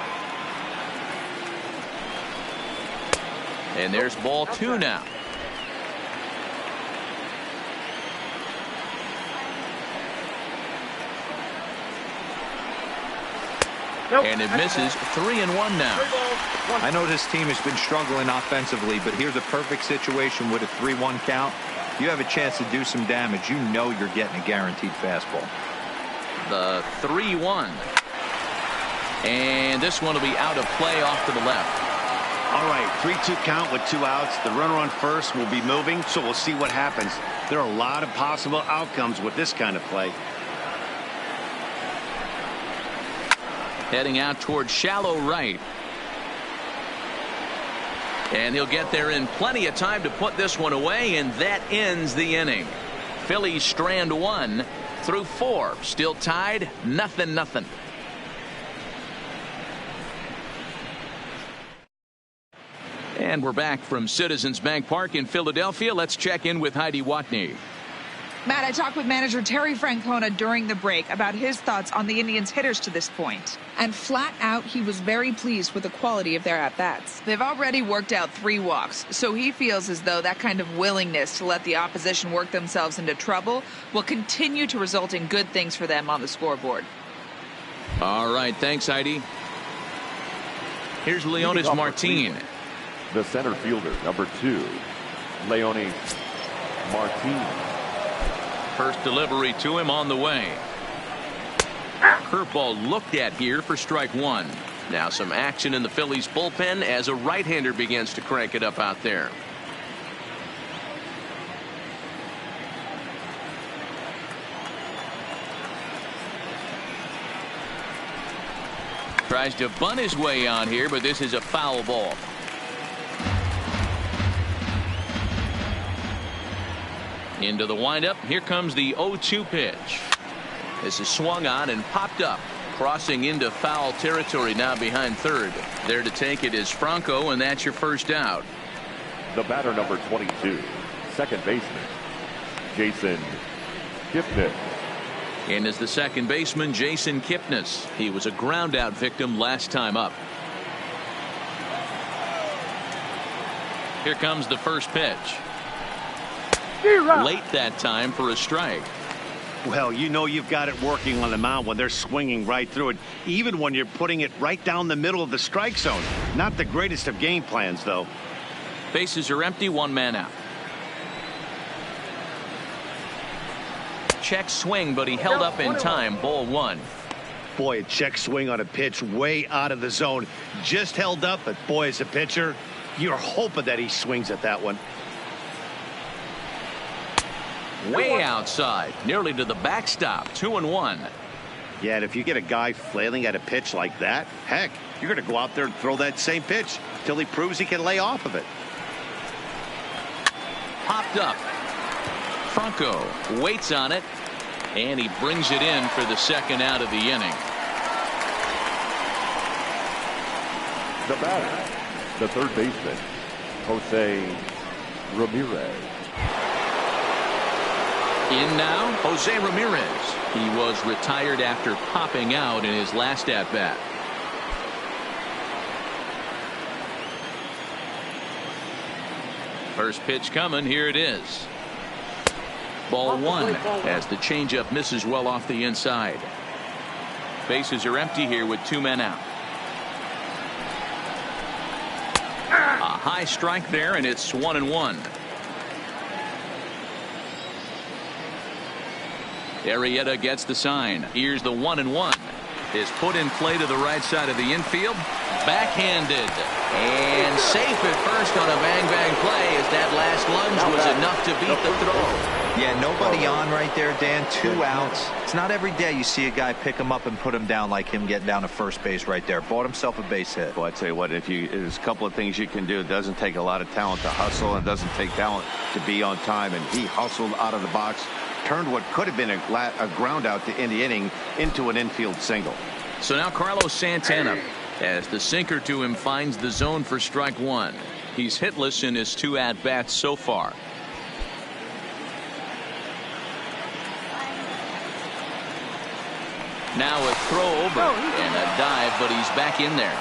And there's ball 2 now. And it misses. 3-1 now. I know this team has been struggling offensively, but here's a perfect situation with a 3-1 count. You have a chance to do some damage. You know you're getting a guaranteed fastball. The 3-1. And this one will be out of play off to the left. All right, 3-2 count with 2 outs. The runner on first will be moving, so we'll see what happens. There are a lot of possible outcomes with this kind of play. Heading out towards shallow right. And he'll get there in plenty of time to put this one away, and that ends the inning. Phillies strand 1 through 4. Still tied, 0-0. And we're back from Citizens Bank Park in Philadelphia. Let's check in with Heidi Watney. Matt, I talked with manager Terry Francona during the break about his thoughts on the Indians' hitters to this point. And flat out, he was very pleased with the quality of their at-bats. They've already worked out 3 walks, so he feels as though that kind of willingness to let the opposition work themselves into trouble will continue to result in good things for them on the scoreboard. All right, thanks, Heidi. Here's Leonis Martin. The center fielder, number 2, Leonis Martin. First delivery to him on the way. Curveball looked at here for strike 1. Now some action in the Phillies bullpen as a right-hander begins to crank it up out there. Tries to bunt his way on here, but this is a foul ball. Into the windup. Here comes the 0-2 pitch. This is swung on and popped up, crossing into foul territory now behind third. There to take it is Franco, and that's your first out. The batter, number 22, second baseman, Jason Kipnis. And as the second baseman, Jason Kipnis. He was a ground out victim last time up. Here comes the first pitch. Late that time for a strike. Well, you know you've got it working on the mound when they're swinging right through it, even when you're putting it right down the middle of the strike zone. Not the greatest of game plans, though. Bases are empty, 1 man out. Check swing, but he held up in time. Ball 1. Boy, a check swing on a pitch way out of the zone. Just held up, but boy, as a pitcher, you're hoping that he swings at that one. Way outside, nearly to the backstop. 2-1. Yeah, and if you get a guy flailing at a pitch like that, heck, you're going to go out there and throw that same pitch till he proves he can lay off of it. Popped up. Franco waits on it, and he brings it in for the second out of the inning. The batter, the third baseman, Jose Ramirez. In now, Jose Ramirez. He was retired after popping out in his last at-bat. First pitch coming. Here it is. Ball one as the changeup misses well off the inside. Bases are empty here with 2 men out. A high strike there, and it's 1-1. Arrieta gets the sign. Here's the 1-1. Is put in play to the right side of the infield. Backhanded. And safe at first on a bang-bang play as that last lunge was enough to beat the throw. Yeah, nobody on right there, Dan. 2 outs. It's not every day you see a guy pick him up and put him down like him getting down to first base right there. Bought himself a base hit. Well, I'd tell you what, there's a couple of things you can do. It doesn't take a lot of talent to hustle, and it doesn't take talent to be on time. And he hustled out of the box, turned what could have been a ground out to end the inning into an infield single. So now Carlos Santana, as the sinker to him, finds the zone for strike one. He's hitless in his 2 at-bats so far. Now a throw over and a dive, but he's back in there.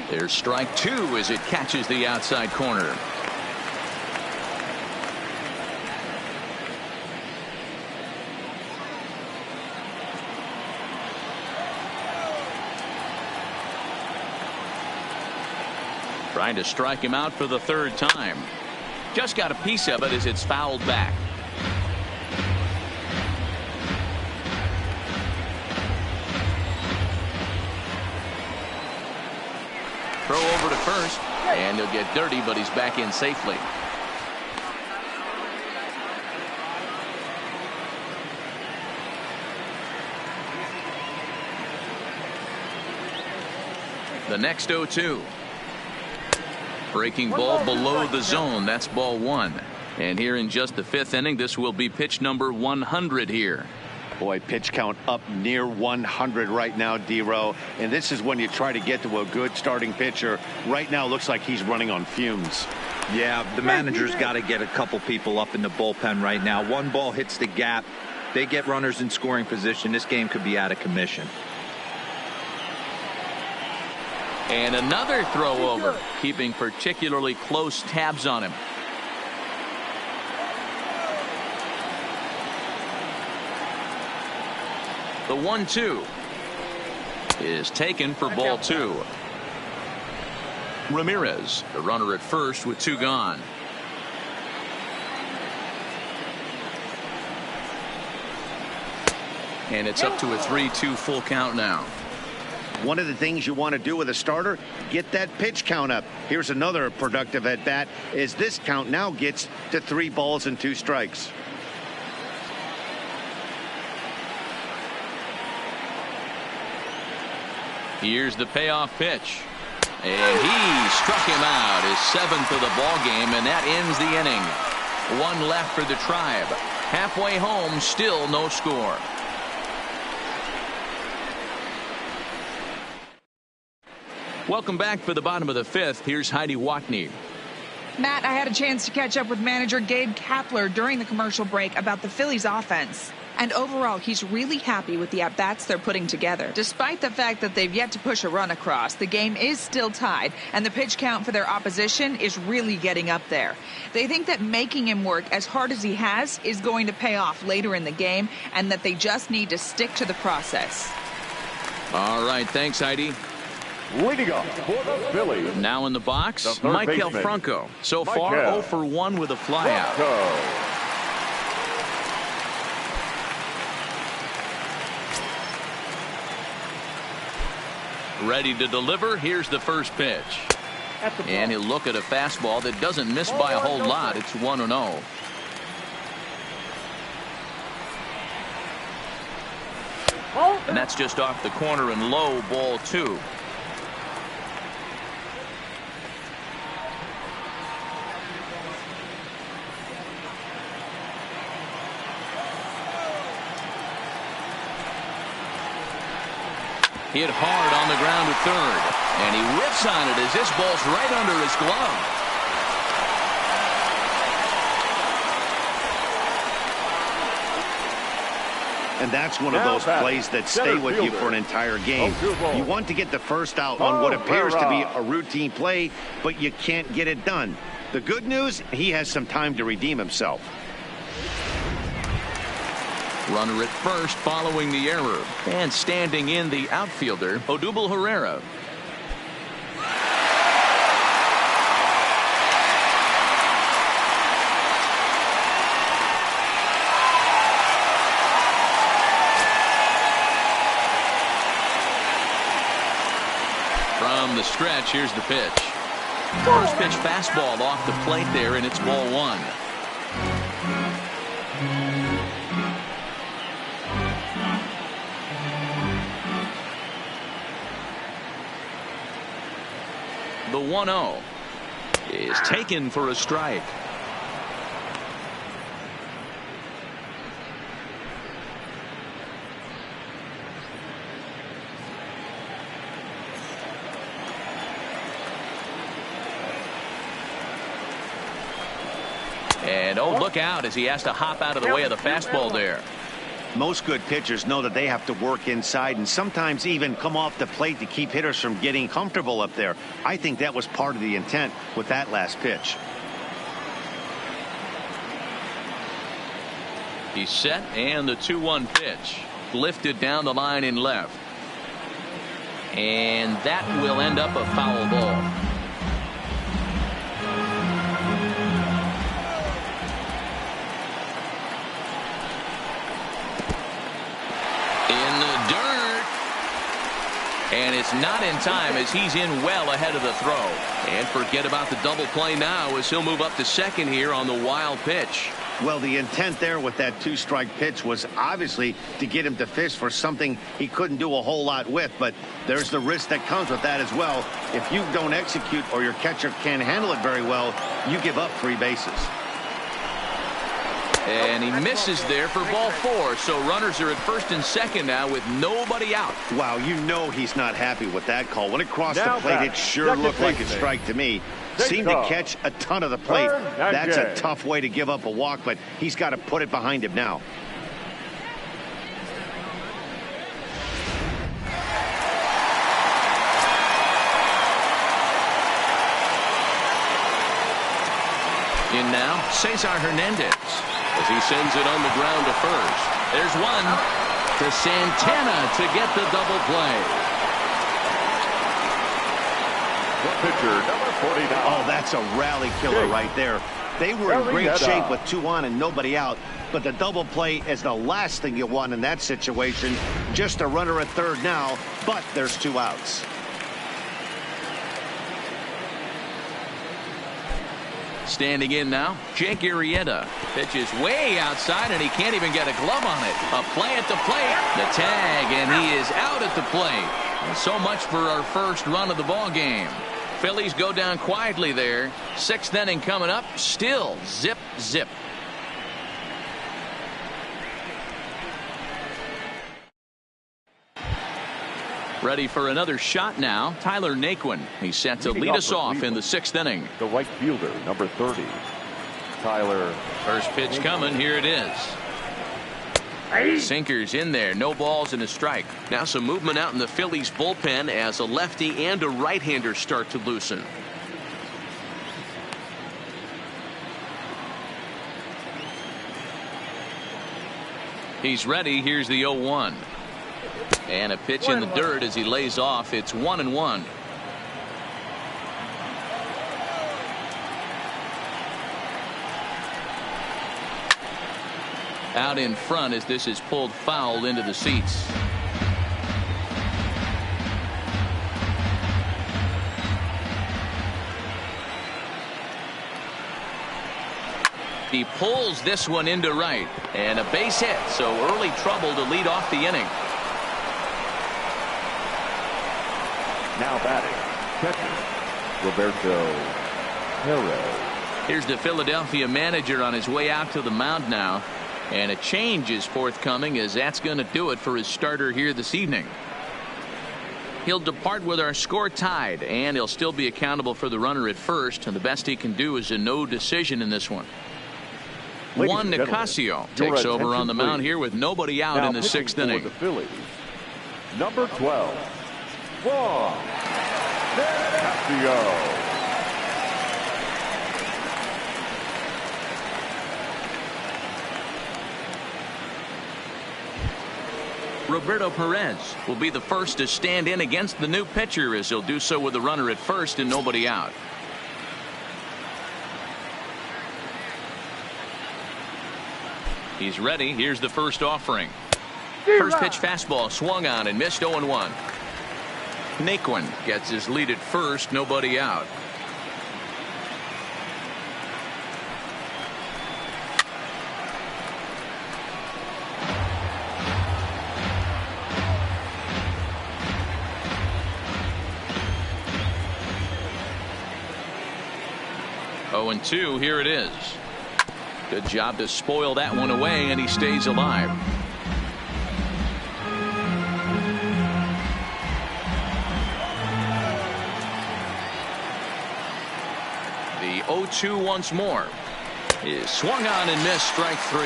There's strike 2 as it catches the outside corner. Trying to strike him out for the 3rd time. Just got a piece of it as it's fouled back. Throw over to first, and he'll get dirty, but he's back in safely. The next 0-2. Breaking ball below the zone. That's ball 1. And here in just the 5th inning, this will be pitch number 100 here. Boy, pitch count up near 100 right now, D-Row. And this is when you try to get to a good starting pitcher. Right now, looks like he's running on fumes. Yeah, the manager's got to get a couple people up in the bullpen right now. One ball hits the gap. They get runners in scoring position. This game could be out of commission. And another throw over, keeping particularly close tabs on him. The 1-2 is taken for ball 2. Ramirez, the runner at first with 2 gone. And it's up to a 3-2 full count now. One of the things you want to do with a starter, get that pitch count up. Here's another productive at bat as this count now gets to 3 balls and 2 strikes. Here's the payoff pitch. And he struck him out, his 7th of the ball game, and that ends the inning. 1 left for the Tribe. Halfway home, still no score. Welcome back for the bottom of the 5th. Here's Heidi Watney. Matt, I had a chance to catch up with manager Gabe Kapler during the commercial break about the Phillies offense. And overall, he's really happy with the at-bats they're putting together. Despite the fact that they've yet to push a run across, the game is still tied, and the pitch count for their opposition is really getting up there. They think that making him work as hard as he has is going to pay off later in the game, and that they just need to stick to the process. All right, thanks, Heidi. Leading up for the Phillies. Now in the box, The third Michael baseman, Franco. So far, Michael 0 for 1 with a flyout. Franco. Ready to deliver. Here's the first pitch. And he'll look at a fastball that doesn't miss by a whole lot. It's 1-0. And that's just off the corner and low, ball 2. Hit hard on the ground at third. And he whiffs on it as this ball's right under his glove. And that's one of those plays that stay with you for an entire game. You want to get the first out on what appears to be a routine play, but you can't get it done. The good news, he has some time to redeem himself. Runner at first following the error. And standing in the outfielder, Odubel Herrera. From the stretch, here's the pitch. First pitch fastball off the plate there, and it's ball 1. The 1-0 is taken for a strike. And oh, look out as he has to hop out of the way of the fastball there. Most good pitchers know that they have to work inside and sometimes even come off the plate to keep hitters from getting comfortable up there. I think that was part of the intent with that last pitch. He's set, and the 2-1 pitch lifted down the line in left. And that will end up a foul ball. And it's not in time as he's in well ahead of the throw. And forget about the double play now as he'll move up to second here on the wild pitch. Well, the intent there with that 2-strike pitch was obviously to get him to fish for something he couldn't do a whole lot with. But there's the risk that comes with that as well. If you don't execute or your catcher can't handle it very well, you give up 3 bases. And he misses there for ball 4. So runners are at first and second now with nobody out. Wow, you know he's not happy with that call. When it crossed the plate, it sure looked like a strike to me. Seemed to catch a ton of the plate. That's a tough way to give up a walk, but he's got to put it behind him now. In now, Cesar Hernandez as he sends it on the ground to first. There's one to Santana to get the double play. The pitcher, number 49. Oh, that's a rally killer right there. They were in great shape with 2 on and nobody out, but the double play is the last thing you want in that situation. Just a runner at third now, but there's 2 outs. Standing in now, Jake Arrieta. Pitches way outside, and he can't even get a glove on it. A play at the plate. The tag, and he is out at the plate. And so much for our first run of the ball game. Phillies go down quietly there. 6th inning coming up. Still zip, zip. Ready for another shot now. Tyler Naquin. He's set to lead us off in the 6th inning. The right fielder, number 30, Tyler. First pitch coming. Here it is. Sinkers in there. No balls and a strike. Now some movement out in the Phillies bullpen as a lefty and a right-hander start to loosen. He's ready. Here's the 0-1. And a pitch in the dirt as he lays off. It's 1-1. out in front as this is pulled foul into the seats. He pulls this one into right, and a base hit, so early trouble to lead off the inning. Now batting, catcher, Roberto Perez. Here's the Philadelphia manager on his way out to the mound now, and a change is forthcoming, as that's going to do it for his starter here this evening. He'll depart with our score tied, and he'll still be accountable for the runner at first, and the best he can do is a no decision in this one. Juan Nicasio takes over on the mound here with nobody out in the sixth inning. The Phillies, number 12, Juan Nicasio. Roberto Perez will be the first to stand in against the new pitcher, as he'll do so with the runner at first and nobody out. He's ready. Here's the first offering. First pitch fastball swung on and missed 0-1. Naquin gets his lead at first, nobody out. Oh, and 2, here it is. Good job to spoil that one away, and he stays alive. The 0-2 once more is swung on and missed, strike 3.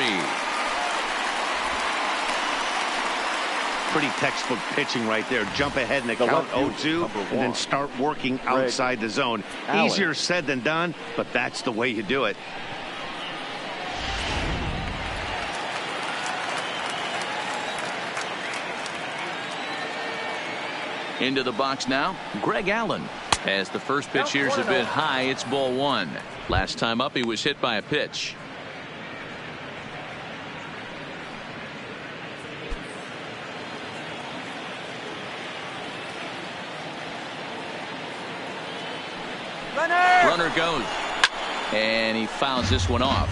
Pretty textbook pitching right there. Jump ahead in the count 0-2 and then start working outside the zone. Easier said than done, but that's the way you do it. Into the box now, Greg Allen. As the first pitch here's a bit high, it's ball 1. Last time up he was hit by a pitch. Runner goes, and he fouls this one off.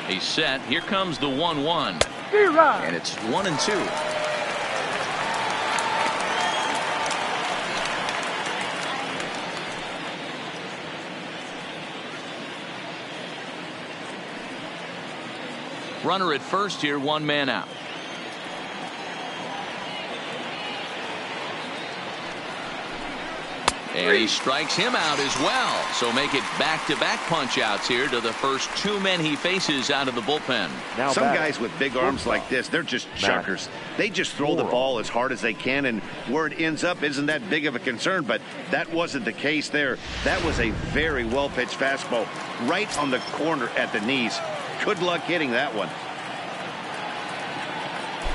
He's set. Here comes the 1-1, and it's 1-2. Runner at first here, 1 man out. And he strikes him out as well. So make it back-to-back punch-outs here to the first 2 men he faces out of the bullpen. Now some guys with big arms like this, they're just chuckers. They just throw the ball as hard as they can, and where it ends up isn't that big of a concern, but that wasn't the case there. That was a very well-pitched fastball right on the corner at the knees. Good luck hitting that one.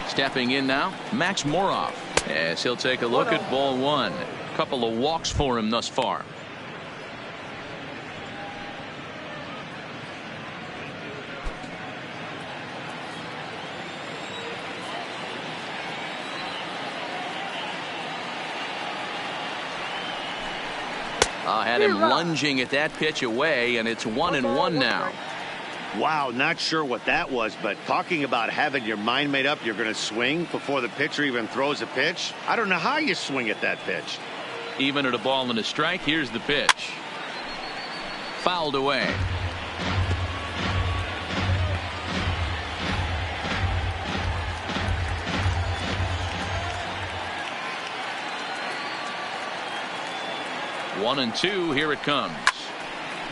Stepping in now, Max Moroff, as he'll take a look at ball 1. Couple of walks for him thus far. Had him lunging at that pitch away, and it's 1-1 now. Wow, not sure what that was, but talking about having your mind made up, you're going to swing before the pitcher even throws a pitch. I don't know how you swing at that pitch. Even at a ball and a strike, here's the pitch. Fouled away. One and 2, here it comes.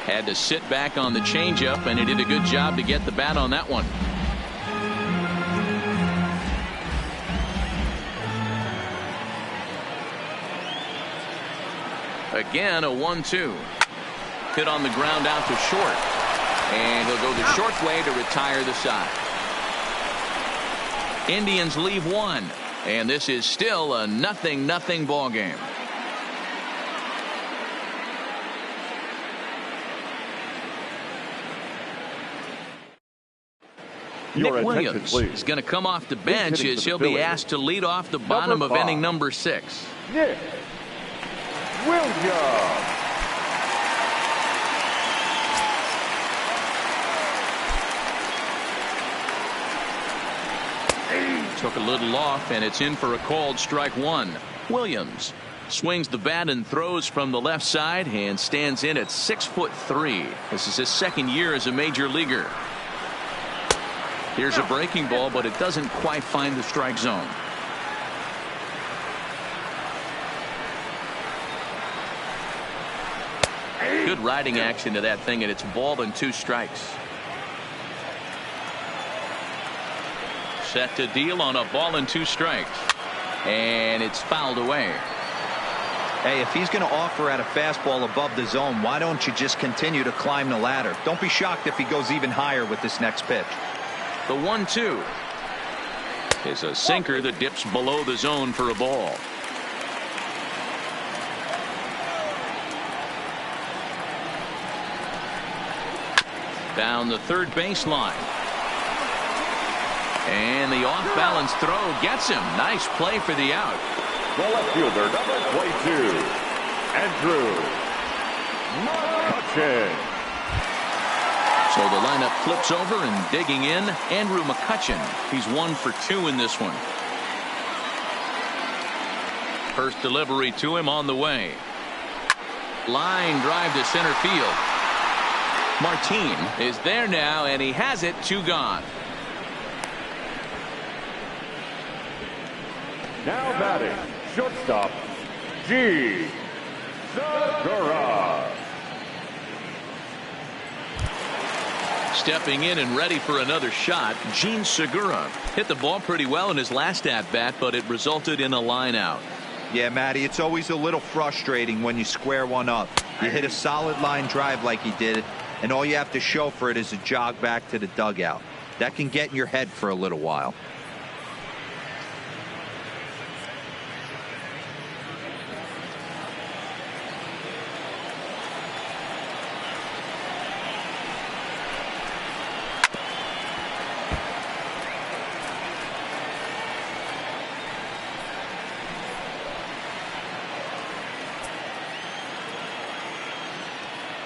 Had to sit back on the changeup, and he did a good job to get the bat on that one. Again, a 1-2. Hit on the ground out to short. And he'll go the short way to retire the side. Indians leave 1. And this is still a 0-0 ball game. Your Nick attention, Williams please. is going to come off the bench hitting as for the he'll be Phillies. asked to lead off the bottom of 5, inning number 6. Nick Williams. Took a little off, and it's in for a called strike 1. Williams swings the bat and throws from the left side and stands in at 6'3". This is his second year as a major leaguer. Here's a breaking ball, but it doesn't quite find the strike zone. Good riding action to that thing, and it's ball and 2 strikes. Set to deal on a ball and 2 strikes. And it's fouled away. Hey, if he's going to offer at a fastball above the zone, why don't you just continue to climb the ladder? Don't be shocked if he goes even higher with this next pitch. The 1-2 is a sinker that dips below the zone for a ball. Down the third baseline. And the off-balance throw gets him. Nice play for the out. The left fielder, number 22, Andrew McCutchen. So the lineup flips over, and digging in, Andrew McCutchen. He's 1 for 2 in this one. First delivery to him on the way. Line drive to center field. Martin is there now, and he has it. 2 gone. Now batting, shortstop, G. Segura. Stepping in and ready for another shot, Gene Segura hit the ball pretty well in his last at-bat, but it resulted in a line out. Yeah, Matty, it's always a little frustrating when you square one up. You hit a solid line drive like he did, and all you have to show for it is a jog back to the dugout. That can get in your head for a little while.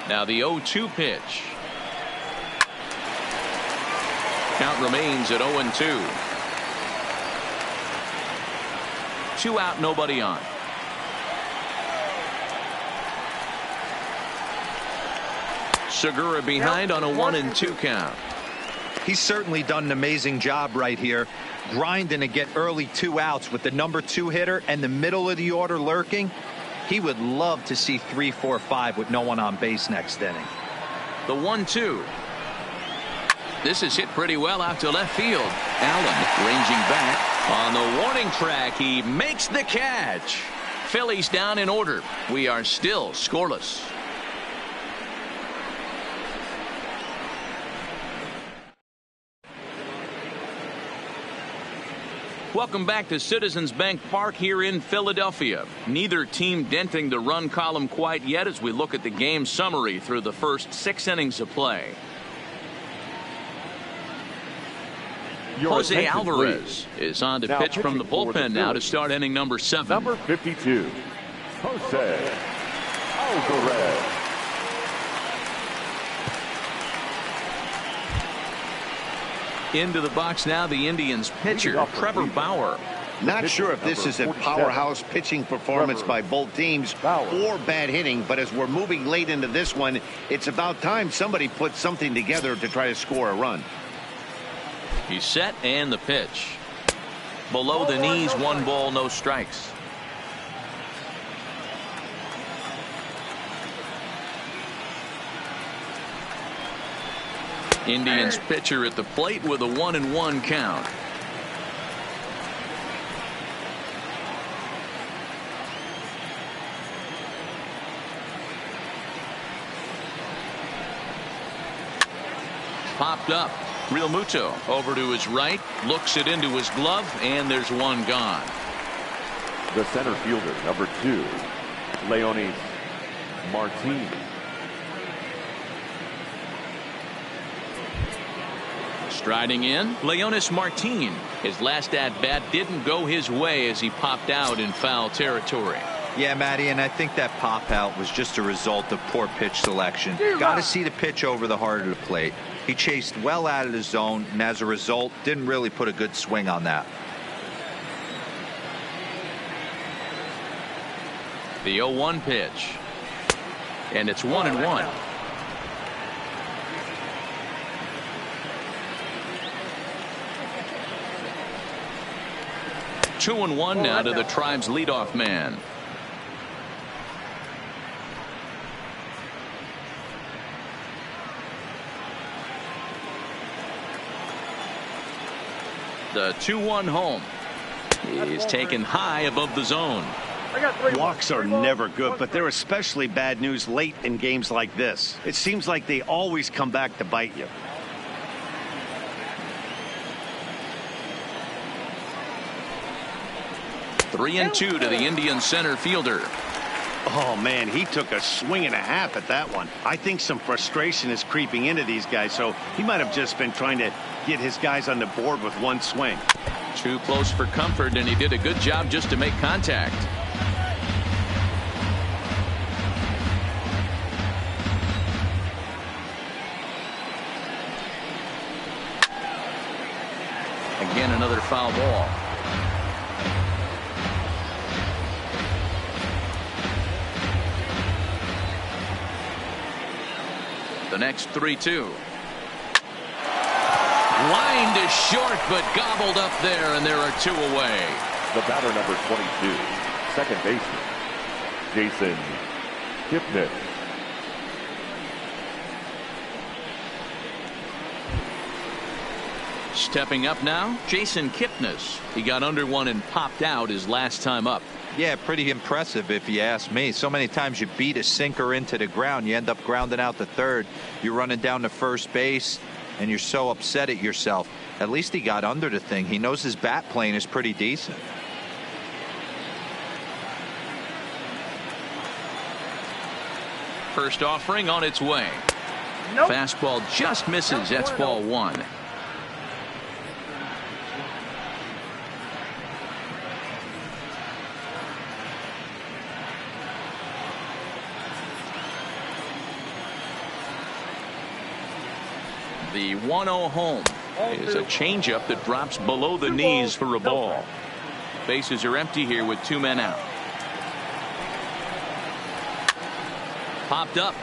Now the 0-2 pitch. Count remains at 0-2. 2 out, nobody on. Segura behind on a 1-2 count. He's certainly done an amazing job right here, grinding to get early 2 outs with the number 2 hitter and the middle of the order lurking. He would love to see 3, 4, 5 with no one on base next inning. The 1-2. This is hit pretty well out to left field. Allen ranging back on the warning track. He makes the catch. Phillies down in order. We are still scoreless. Welcome back to Citizens Bank Park here in Philadelphia. Neither team denting the run column quite yet as we look at the game summary through the first 6 innings of play. Your Jose attention, Alvarez please. is on to Now pitch from the pitching for the bullpen now to Phillies. start inning number 7. Number 52, Jose Alvarez. Into the box now, the Indians pitcher, Trevor Bauer. Not sure if this is a powerhouse pitching performance by both teams or bad hitting, but as we're moving late into this one, it's about time somebody put something together to try to score a run. He's set, and the pitch. Below the knees, 1 ball, no strikes. Indians pitcher at the plate with a 1-1 count. Popped up. Real Muto over to his right, looks it into his glove, and there's 1 gone. The center fielder, number 2, Leonis Martin. Striding in, Leonis Martin. His last at-bat didn't go his way as he popped out in foul territory. Yeah, Matty, and I think that pop out was just a result of poor pitch selection. Got to see the pitch over the heart of the plate. He chased well out of the zone, and as a result, didn't really put a good swing on that. The 0-1 pitch. And it's 1-1. Two and one now to the Tribe's leadoff man. The 2-1 home is taken high above the zone. Walks are never good, but they're especially bad news late in games like this. It seems like they always come back to bite you. Three and two to the Indian center fielder. Oh, man, he took a swing and a half at that one. I think some frustration is creeping into these guys, so he might have just been trying to get his guys on the board with one swing. Too close for comfort, and he did a good job just to make contact. Again, another foul ball. The next 3-2. Lined is short, but gobbled up there, and there are two away. The batter, number 22, second baseman, Jason Kipnis. Stepping up now, Jason Kipnis. He got under one and popped out his last time up. Yeah, pretty impressive if you ask me. So many times you beat a sinker into the ground, you end up grounding out to third. You're running down to first base, and you're so upset at yourself. At least he got under the thing. He knows his bat playing is pretty decent. First offering on its way. Nope. Fastball just misses. That's ball one. The 1-0 home is a changeup that drops below the knees for a ball. Bases are empty here with two men out. Popped up.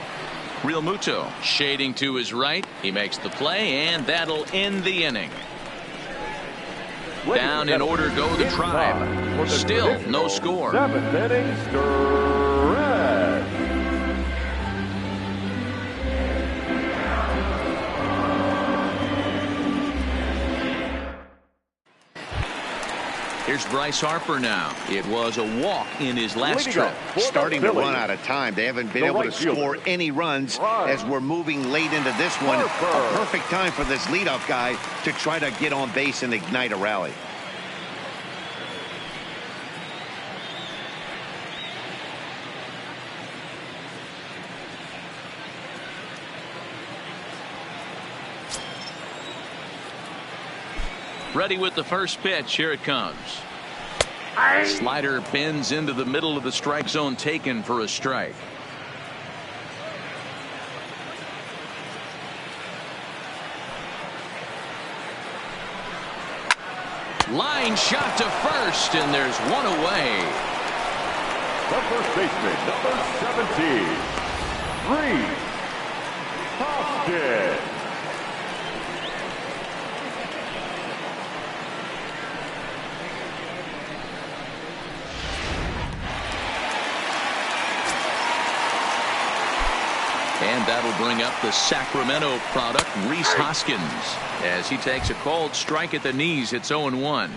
Real Muto shading to his right. He makes the play, and that'll end the inning. Down in order go the Tribe. Still no score. 7th inning stretch. Here's Bryce Harper now. It was a walk in his last trip. Starting to run out of time. They haven't been able to score any runs as we're moving late into this one. A perfect time for this leadoff guy to try to get on base and ignite a rally. Ready with the first pitch. Here it comes. Slider bends into the middle of the strike zone, taken for a strike. Line shot to first, and there's one away. The first baseman, number 17, Reese Hoskins. And that'll bring up the Sacramento product, Reese Hoskins, as he takes a called strike at the knees. It's 0-1.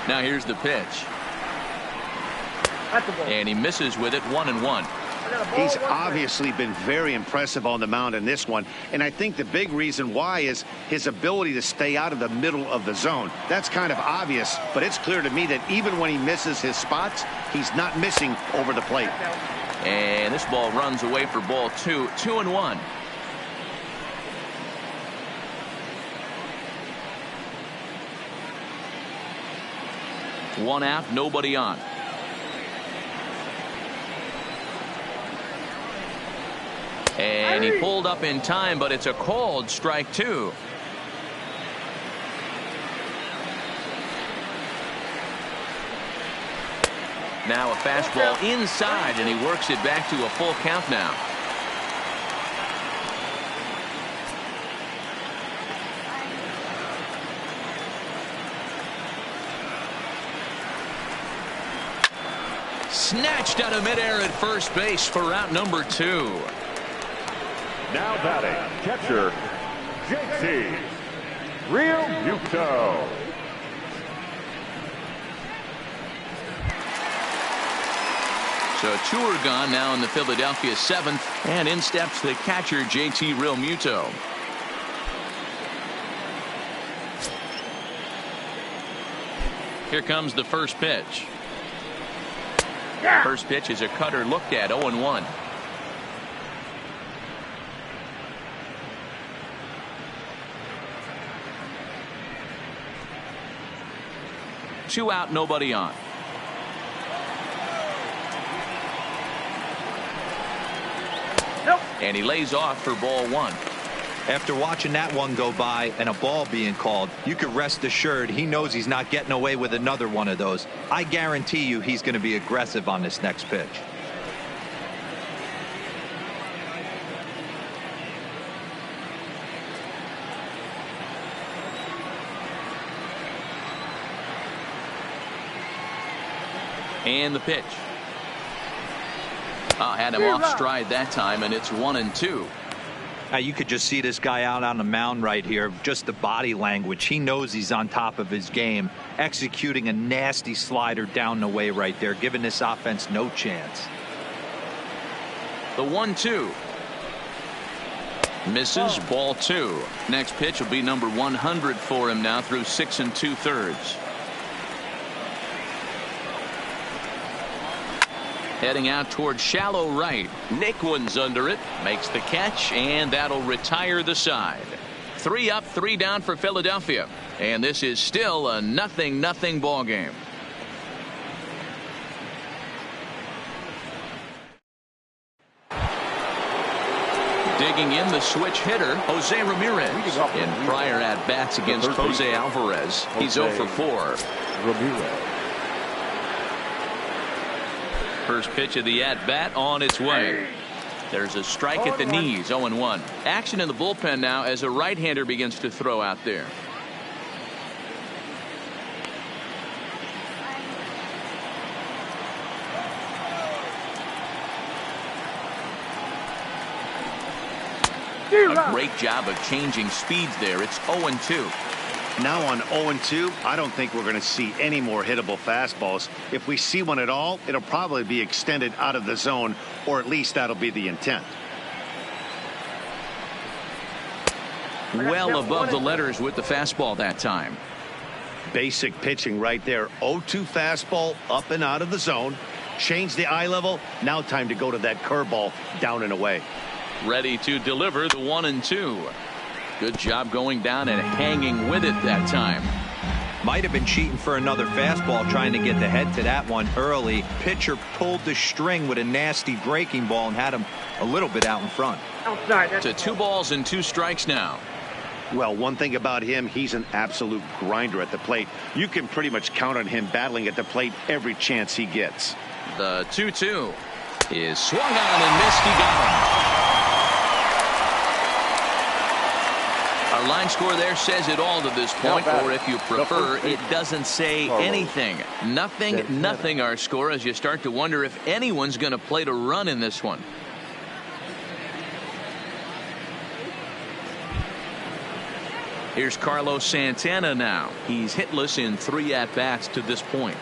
Now here's the pitch. And he misses with it. 1-1. He's obviously been very impressive on the mound in this one, and I think the big reason why is his ability to stay out of the middle of the zone. That's kind of obvious, but it's clear to me that even when he misses his spots, he's not missing over the plate. And this ball runs away for ball 2, 2-1. One out, nobody on. And he pulled up in time, but it's a called strike 2. Now a fastball inside, and he works it back to a full count now. Snatched out of midair at first base for out number 2. Now batting, catcher, JT Realmuto. So 2 are gone now in the Philadelphia 7th, and in steps the catcher JT Realmuto. Here comes the first pitch. First pitch is a cutter looked at, 0-1. Two out, nobody on. And he lays off for ball 1. After watching that one go by and a ball being called, you can rest assured he knows he's not getting away with another one of those. I guarantee you he's going to be aggressive on this next pitch. And the pitch. Had him off stride that time, and it's 1-2. Now you could just see this guy out on the mound right here. Just the body language. He knows he's on top of his game, executing a nasty slider down the way right there, giving this offense no chance. The 1-2. Misses, ball 2. Next pitch will be number 100 for him now through 6 2/3. Heading out toward shallow right. Naquin's under it, makes the catch, and that'll retire the side. 3 up, 3 down for Philadelphia, and this is still a 0-0 ball game. Digging in the switch hitter, Jose Ramirez. In prior at-bats against Jose Alvarez, he's 0 for 4. Ramirez. First pitch of the at-bat on its way. There's a strike at the knees, 0-1. Action in the bullpen now as a right-hander begins to throw out there. A great job of changing speeds there. It's 0-2. Now on 0-2, I don't think we're going to see any more hittable fastballs. If we see one at all, it'll probably be extended out of the zone, or at least that'll be the intent. Well above the letters with the fastball that time. Basic pitching right there. 0-2 fastball up and out of the zone. Change the eye level. Now time to go to that curveball down and away. Ready to deliver the 1-2. Good job going down and hanging with it that time. Might have been cheating for another fastball, trying to get the head to that one early. Pitcher pulled the string with a nasty breaking ball and had him a little bit out in front. To 2 balls and 2 strikes now. Well, one thing about him, he's an absolute grinder at the plate. You can pretty much count on him battling at the plate every chance he gets. The 2-2 is swung on and missed. He got him. Our line score there says it all to this point, or if you prefer, it doesn't say anything. 0-0 our score, as you start to wonder if anyone's going to play to run in this one. Here's Carlos Santana now. He's hitless in 3 at-bats to this point.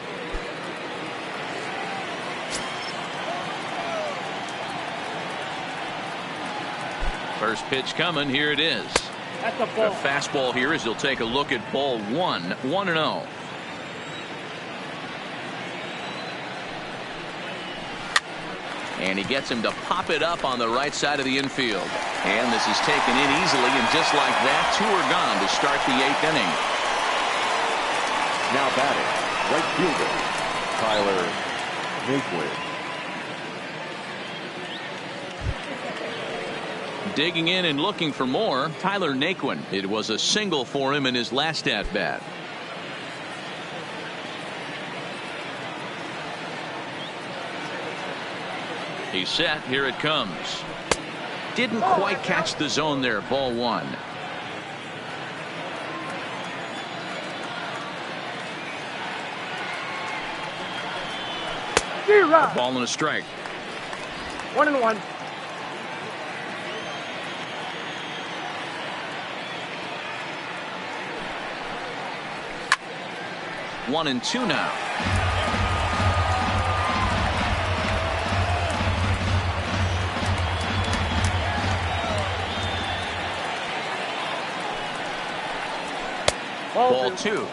First pitch coming. Here it is. The fastball here as he'll take a look at ball one. 1-0. And he gets him to pop it up on the right side of the infield. And this is taken in easily, and just like that, 2 are gone to start the 8th inning. Now batting, right fielder, Tyler Naquin. Digging in and looking for more, Tyler Naquin. It was a single for him in his last at-bat. He's set. Here it comes. Didn't quite catch the zone there. Ball 1. A ball and a strike. 1-1. One and 2 now. Ball 2.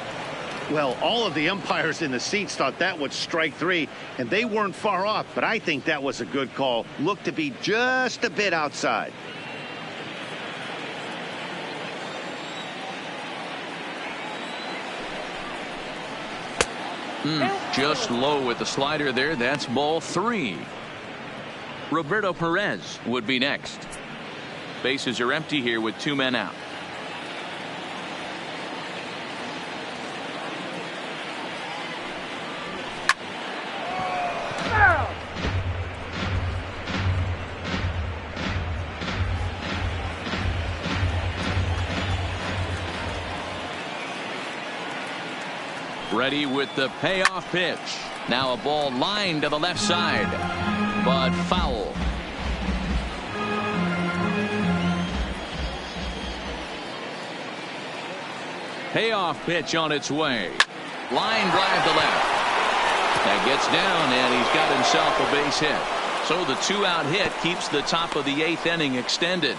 Well, all of the umpires in the seats thought that was strike 3, and they weren't far off, but I think that was a good call. Looked to be just a bit outside. Just low with the slider there. That's ball 3. Roberto Perez would be next. Bases are empty here with 2 men out. Ready with the payoff pitch. Now a ball lined to the left side, but foul. Payoff pitch on its way. Line drive to left. That gets down, and he's got himself a base hit. So the 2-out hit keeps the top of the 8th inning extended.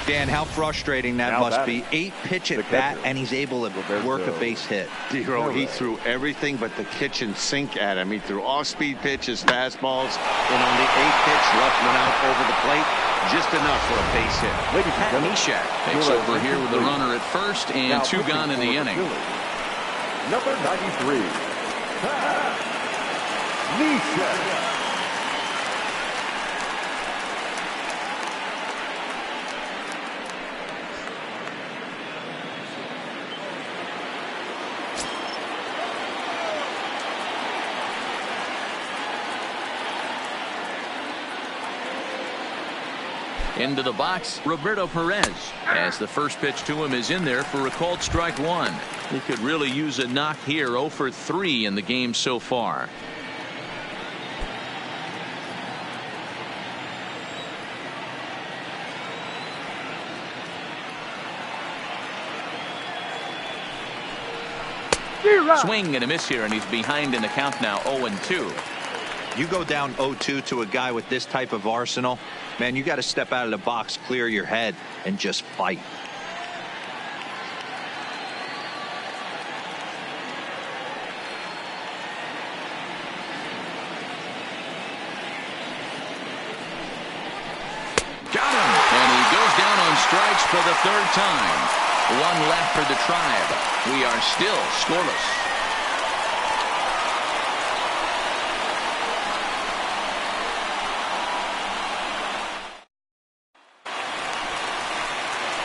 Dan, how frustrating that must be. 8-pitch at bat, and he's able to work a base hit. Dero, he threw everything but the kitchen sink at him. He threw off-speed pitches, fastballs, and on the 8th pitch, left one out over the plate, just enough for a base hit. Mishak takes over here with the runner at first, and 2 gone in the inning. Number 93, Mishak. Into the box, Roberto Perez, as the first pitch to him is in there for a called strike 1. He could really use a knock here. 0 for 3 in the game so far. Swing and a miss here, and he's behind in the count now. 0-2. You go down 0-2 to a guy with this type of arsenal, man, you got to step out of the box, clear your head, and just fight. Got him, and he goes down on strikes for the 3rd time. 1 left for the Tribe. We are still scoreless.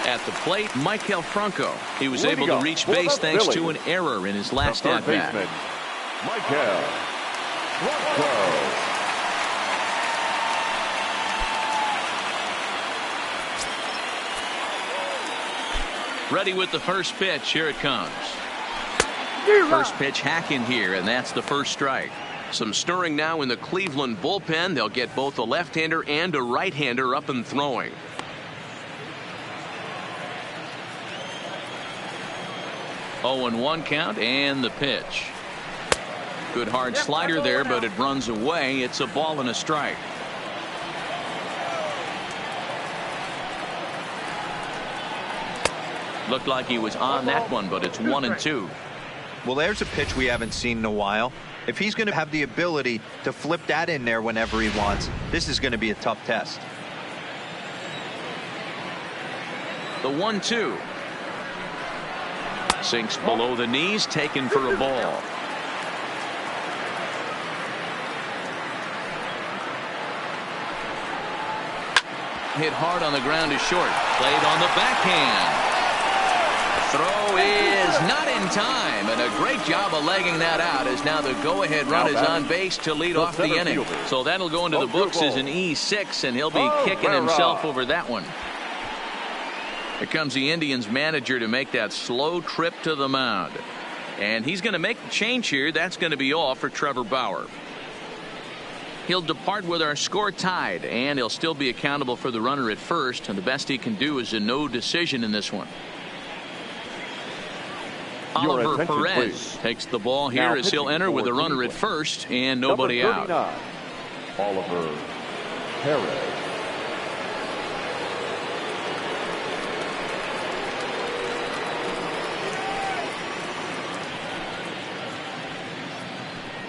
At the plate, Michael Franco. He was able to reach base thanks to an error in his last at-bat. Michael Franco. Ready with the first pitch. Here it comes. First pitch hack in here, and that's the first strike. Some stirring now in the Cleveland bullpen. They'll get both a left-hander and a right-hander up and throwing. Oh, and 1 count, and the pitch. Good hard slider there, but it runs away. It's a ball and a strike. Looked like he was on that one, but it's 1-2. Well, there's a pitch we haven't seen in a while. If he's going to have the ability to flip that in there whenever he wants, this is going to be a tough test. The 1-2. Sinks below the knees, taken for a ball. Hit hard on the ground is short. Played on the backhand. Throw is not in time, and a great job of legging that out, as now the go-ahead run is on base to lead off the inning. So that'll go into the books as an E6, and he'll be kicking himself over that one. Here comes the Indians manager to make that slow trip to the mound. And he's going to make the change here. That's going to be all for Trevor Bauer. He'll depart with our score tied, and he'll still be accountable for the runner at first, and the best he can do is a no decision in this one. Oliver Perez takes the ball here as he'll enter with a runner at first and nobody out. Oliver Perez.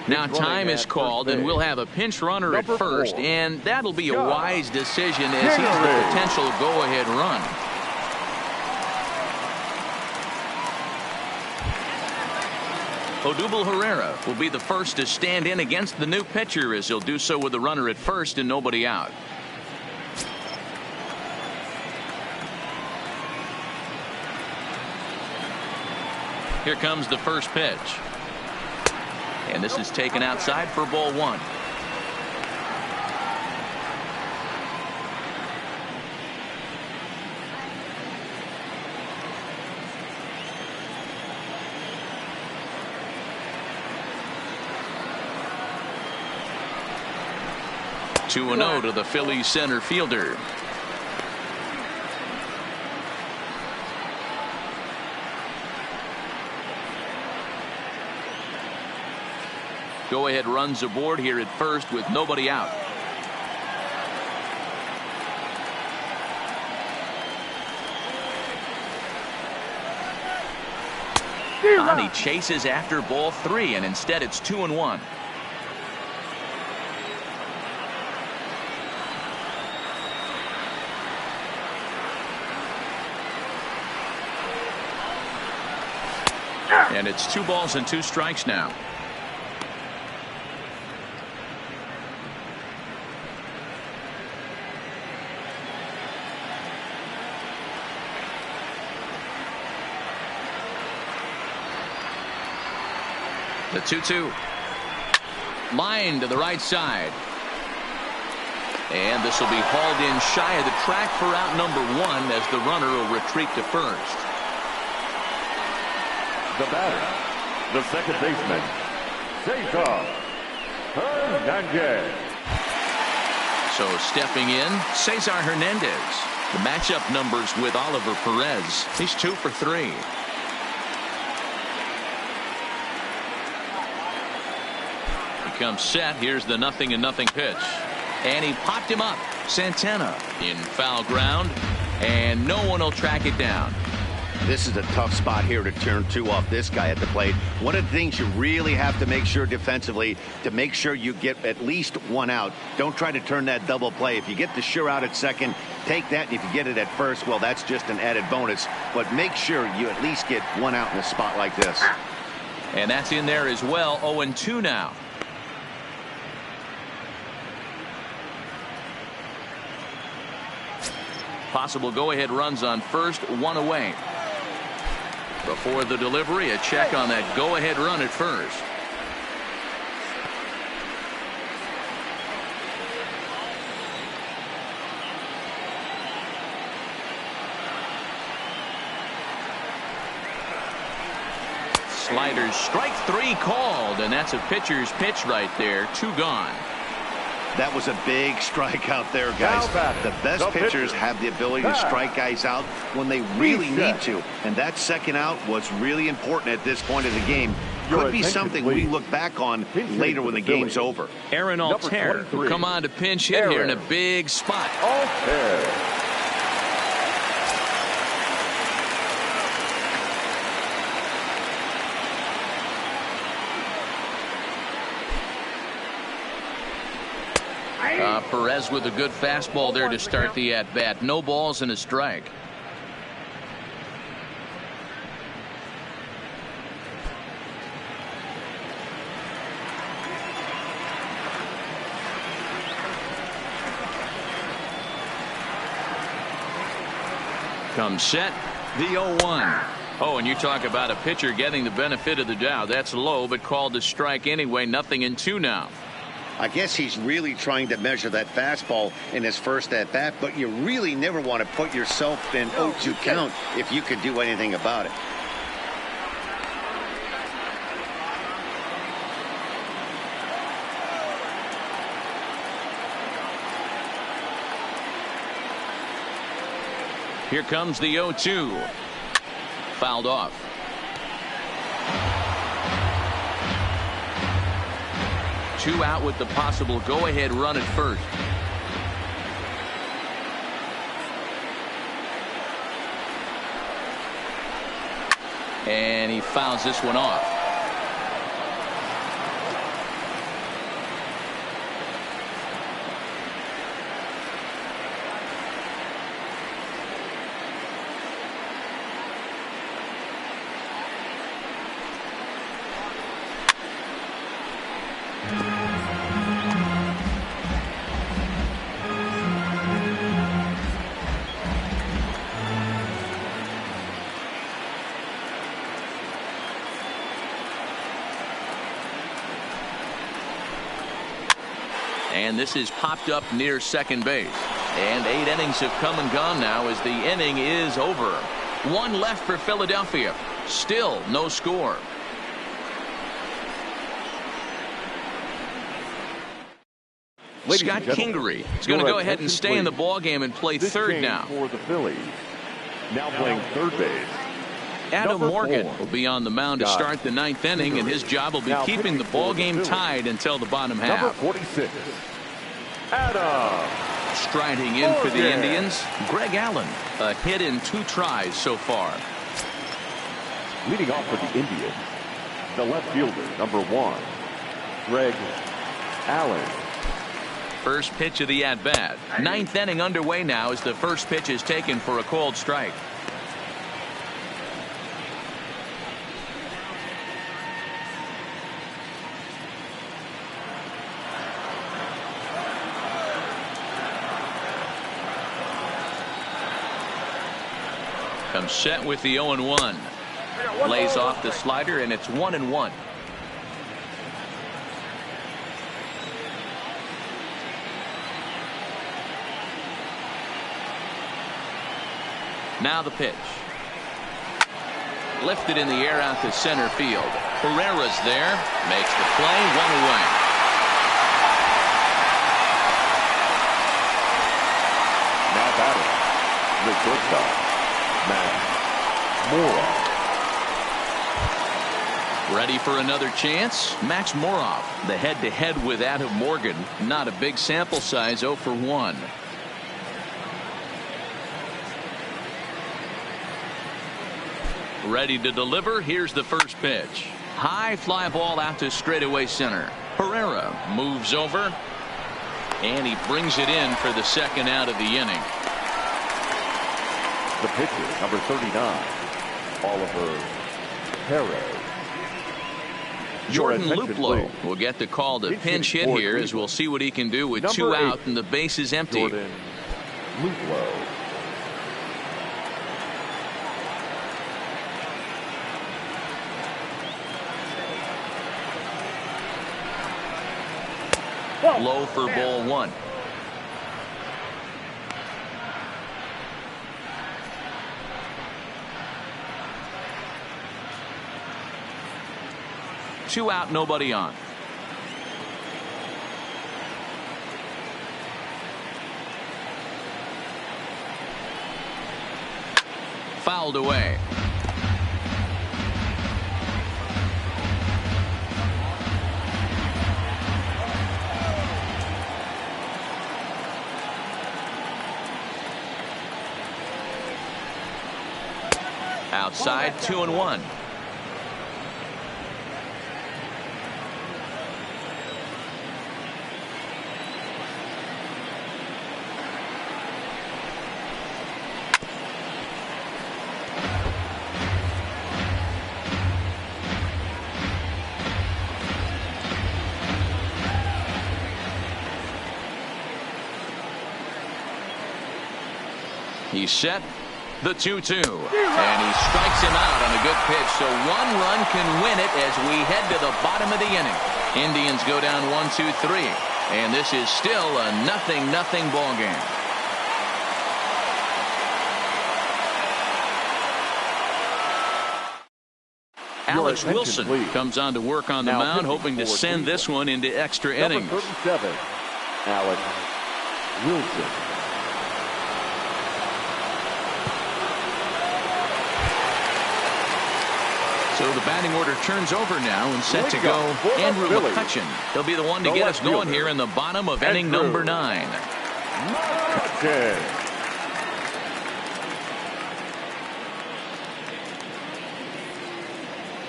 Now time is called, and we'll have a pinch runner at first, and that'll be a wise decision as he's the potential go-ahead run. Odubel Herrera will be the first to stand in against the new pitcher, as he'll do so with a runner at first and nobody out. Here comes the first pitch. And this is taken outside for ball one. Two and 0 to the Phillies center fielder. Go-ahead runs aboard here at first with nobody out. He chases after ball three, and instead it's 2-1. And it's 2 balls and 2 strikes now. The 2-2. Line to the right side. And this will be hauled in shy of the track for out number 1 as the runner will retreat to first. The batter, the second baseman, Cesar Hernandez. So stepping in, Cesar Hernandez. The matchup numbers with Oliver Perez. He's 2 for 3. Comes set. Here's the 0-0 pitch, and he popped him up. Santana in foul ground, and no one will track it down. This is a tough spot here to turn 2 off this guy at the plate. One of the things you really have to make sure defensively, to make sure you get at least 1 out. Don't try to turn that double play. If you get the sure out at second, take that, and if you get it at first, well, that's just an added bonus. But make sure you at least get 1 out in a spot like this. And that's in there as well. 0-2 now. Possible go-ahead runs on first, 1 away. Before the delivery, a check on that go-ahead run at first. Sliders, strike 3 called, and that's a pitcher's pitch right there. 2 gone. That was a big strike out there, guys. The best pitchers have the ability to strike guys out when they really need to. And that second out was really important at this point of the game. Could be something we look back on later when the game's over. Aaron Altair will come on to pinch hit here in a big spot. Perez with a good fastball there to start the at-bat. No balls and a strike. Comes set, the 0-1. Oh, and you talk about a pitcher getting the benefit of the doubt. That's low, but called a strike anyway. 0-2 now. I guess he's really trying to measure that fastball in his first at-bat, but you really never want to put yourself in 0-2 count if you could do anything about it. Here comes the 0-2. Fouled off. Two out with the possible go-ahead run at first. And he fouls this one off. And this is popped up near second base. And 8 innings have come and gone now as the inning is over. One left for Philadelphia. Still no score. Scott Kingery is going to go ahead and stay in the ball game and play third now. For the Phillies, now playing third base. Adam Morgan will be on the mound to start the 9th inning, and his job will be keeping the ball game tied until the bottom half. Number 46, Adam. Striding in for the Indians, Greg Allen. A hit in 2 tries so far. Leading off for the Indians, the left fielder, number 1, Greg Allen. First pitch of the at-bat. 9th inning underway now as the first pitch is taken for a called strike. Comes set with the 0-1. Lays off the slider, and it's 1-1. Now the pitch. Lifted in the air out to center field. Herrera's there. Makes the play. 1 away. Now batting, the shortstop, Max Moroff. Ready for another chance? Max Moroff, the head-to-head with Adam Morgan. Not a big sample size, 0 for 1. Ready to deliver. Here's the first pitch. High fly ball out to straightaway center. Herrera moves over, and he brings it in for the second out of the inning. The pitcher, number 39, Oliver Perez. Jordan Luplow will get the call to pinch hit here, as we'll see what he can do with 2 out and the base is empty. Jordan Luplow. Low for ball 1. Two out, nobody on. Fouled away. Outside, 2-1. He's set. The 2-2. And he strikes him out on a good pitch. So 1 run can win it as we head to the bottom of the inning. Indians go down 1-2-3. And this is still a 0-0 ball game. Alex Wilson comes on to work on the mound, hoping to send this one into extra innings. 37, Alex Wilson. So the batting order turns over now and set to go Andrew McCutchen. He'll be the one to get us going here in the bottom of inning number 9. McCutchen.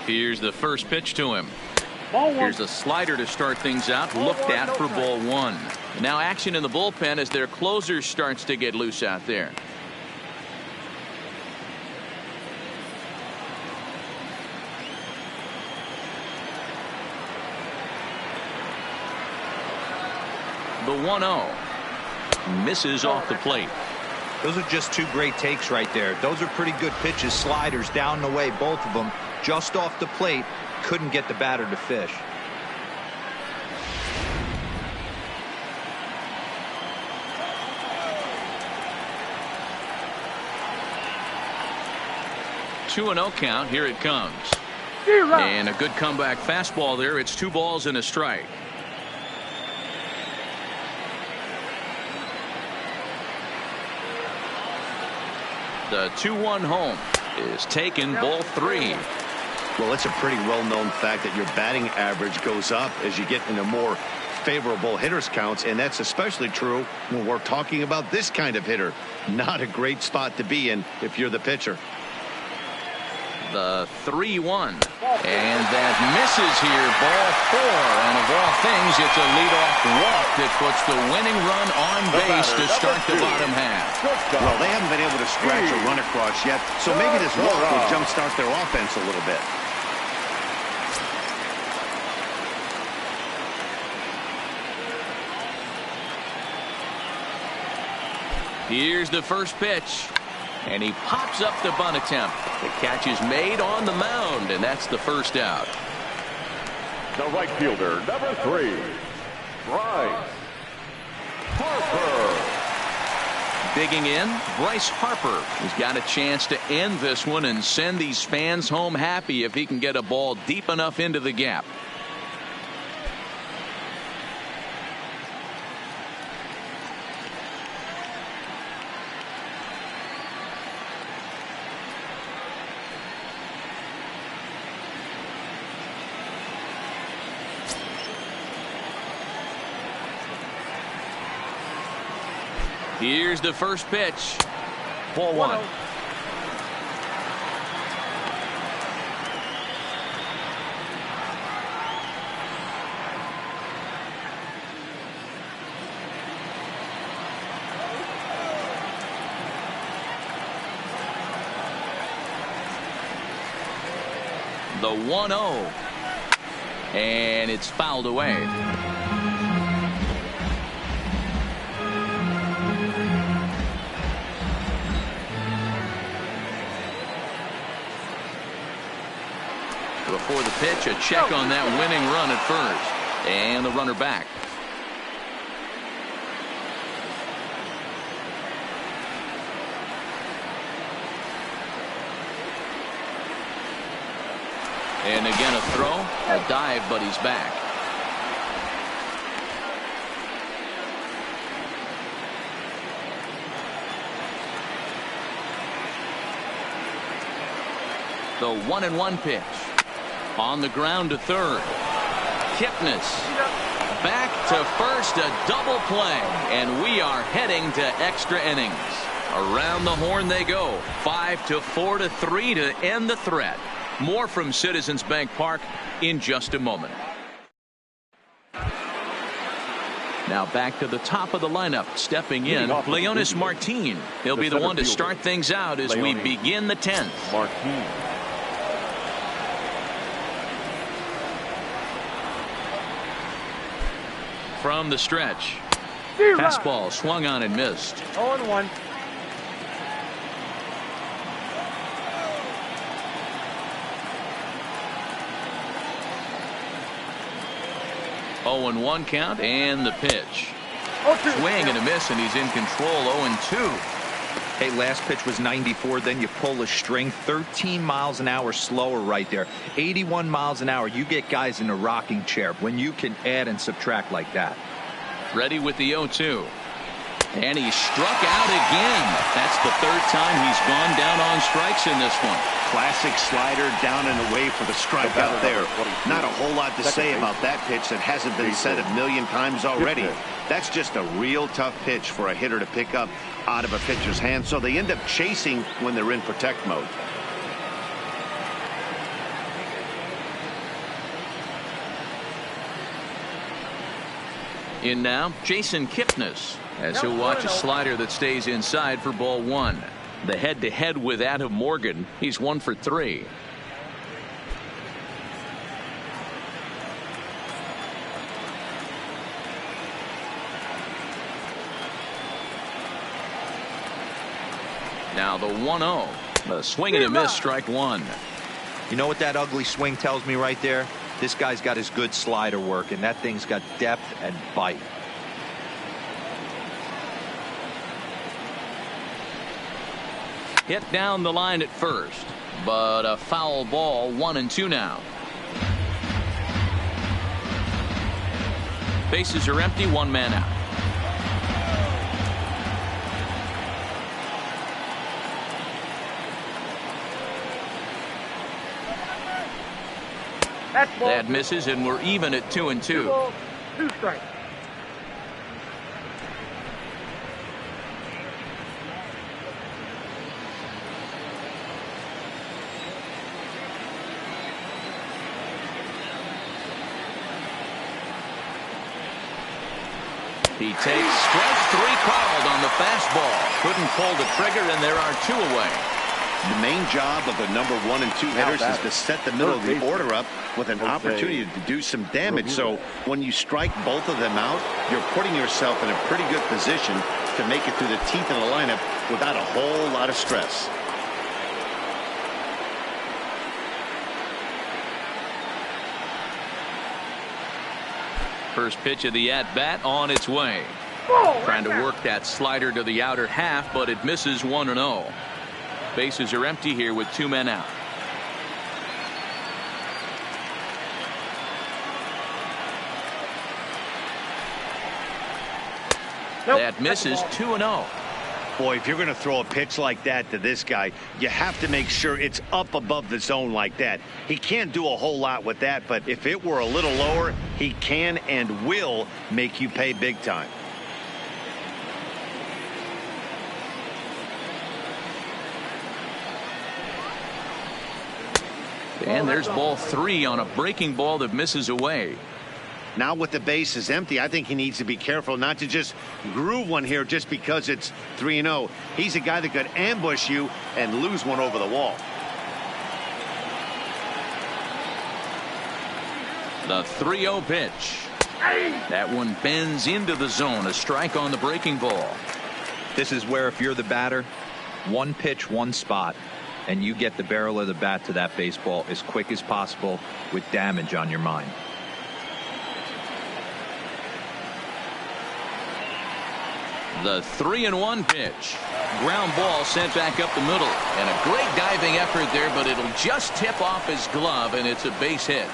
Here's the first pitch to him. Here's a slider to start things out, looked at for ball 1. Now action in the bullpen as their closer starts to get loose out there. The 1-0 misses off the plate. Those are just 2 great takes right there. Those are pretty good pitches. Sliders down the way, both of them. Just off the plate, couldn't get the batter to fish. Two 2-0 count. Here it comes. And a good comeback fastball there. It's 2 balls and a strike. The 2-1 home is taken, ball 3. Well, it's a pretty well-known fact that your batting average goes up as you get into more favorable hitters counts, and that's especially true when we're talking about this kind of hitter. Not a great spot to be in if you're the pitcher. The 3-1, and that misses here, ball 4, and of all things, it's a leadoff walk that puts the winning run on base to start the bottom half. Well, they haven't been able to scratch a run across yet, so maybe this walk will jumpstart their offense a little bit. Here's the first pitch. And he pops up the bunt attempt. The catch is made on the mound, and that's the first out. The right fielder, number 3, Bryce Harper. Digging in, Bryce Harper. He's got a chance to end this one and send these fans home happy if he can get a ball deep enough into the gap. Here's the first pitch. Ball 1. The 1-0. And it's fouled away. Before the pitch, a check on that winning run at first. And the runner back. And again a throw, a dive, but he's back. The 1-1 pitch. On the ground to third. Kipnis back to first, a double play, and we are heading to extra innings. Around the horn they go. 5-4-3 to end the threat. More from Citizens Bank Park in just a moment. Now back to the top of the lineup. Stepping in, Leonis Martin. He'll be the one to start things out as we begin the 10th. Martin. From the stretch. Fastball swung on and missed. 0-1. 0-1 count and the pitch. Swing and a miss, and he's in control. 0-2. Hey, last pitch was 94. Then you pull a string 13 miles an hour slower right there. 81 miles an hour. You get guys in a rocking chair when you can add and subtract like that. Ready with the 0-2. And he struck out again. That's the third time he's gone down on strikes in this one. Classic slider down and away for the strike out there. Not a whole lot to say about that pitch that hasn't been said a million times already. That's just a real tough pitch for a hitter to pick up out of a pitcher's hand, so they end up chasing when they're in protect mode. In now, Jason Kipnis, as he'll watch a slider that stays inside for ball 1. The head-to-head with Adam Morgan. He's 1 for 3. Now the 1-0. A swing and a miss, strike 1. You know what that ugly swing tells me right there? This guy's got his good slider work, and that thing's got depth and bite. Hit down the line at first, but a foul ball. 1-2 now. Bases are empty, 1 man out. That misses, and we're even at 2-2. 2 strikes. He takes strike 3 called on the fastball. Couldn't pull the trigger, and there are 2 away. The main job of the number 1 and 2 hitters is to set the middle of the order up with an opportunity to do some damage. So when you strike both of them out, you're putting yourself in a pretty good position to make it through the teeth of the lineup without a whole lot of stress. First pitch of the at-bat on its way. Trying to work that slider to the outer half, but it misses. 1-0. Bases are empty here with 2 men out. That misses. 2-0. Boy, if you're going to throw a pitch like that to this guy, you have to make sure it's up above the zone like that. He can't do a whole lot with that, but if it were a little lower, he can and will make you pay big time. And there's ball 3 on a breaking ball that misses away. Now with the bases empty, I think he needs to be careful not to just groove one here just because it's 3-0. He's a guy that could ambush you and lose one over the wall. The 3-0 pitch. That one bends into the zone. A strike on the breaking ball. This is where, if you're the batter, 1 pitch, 1 spot, and you get the barrel of the bat to that baseball as quick as possible with damage on your mind. The 3-1 pitch. Ground ball sent back up the middle, and a great diving effort there, but it'll just tip off his glove, and it's a base hit.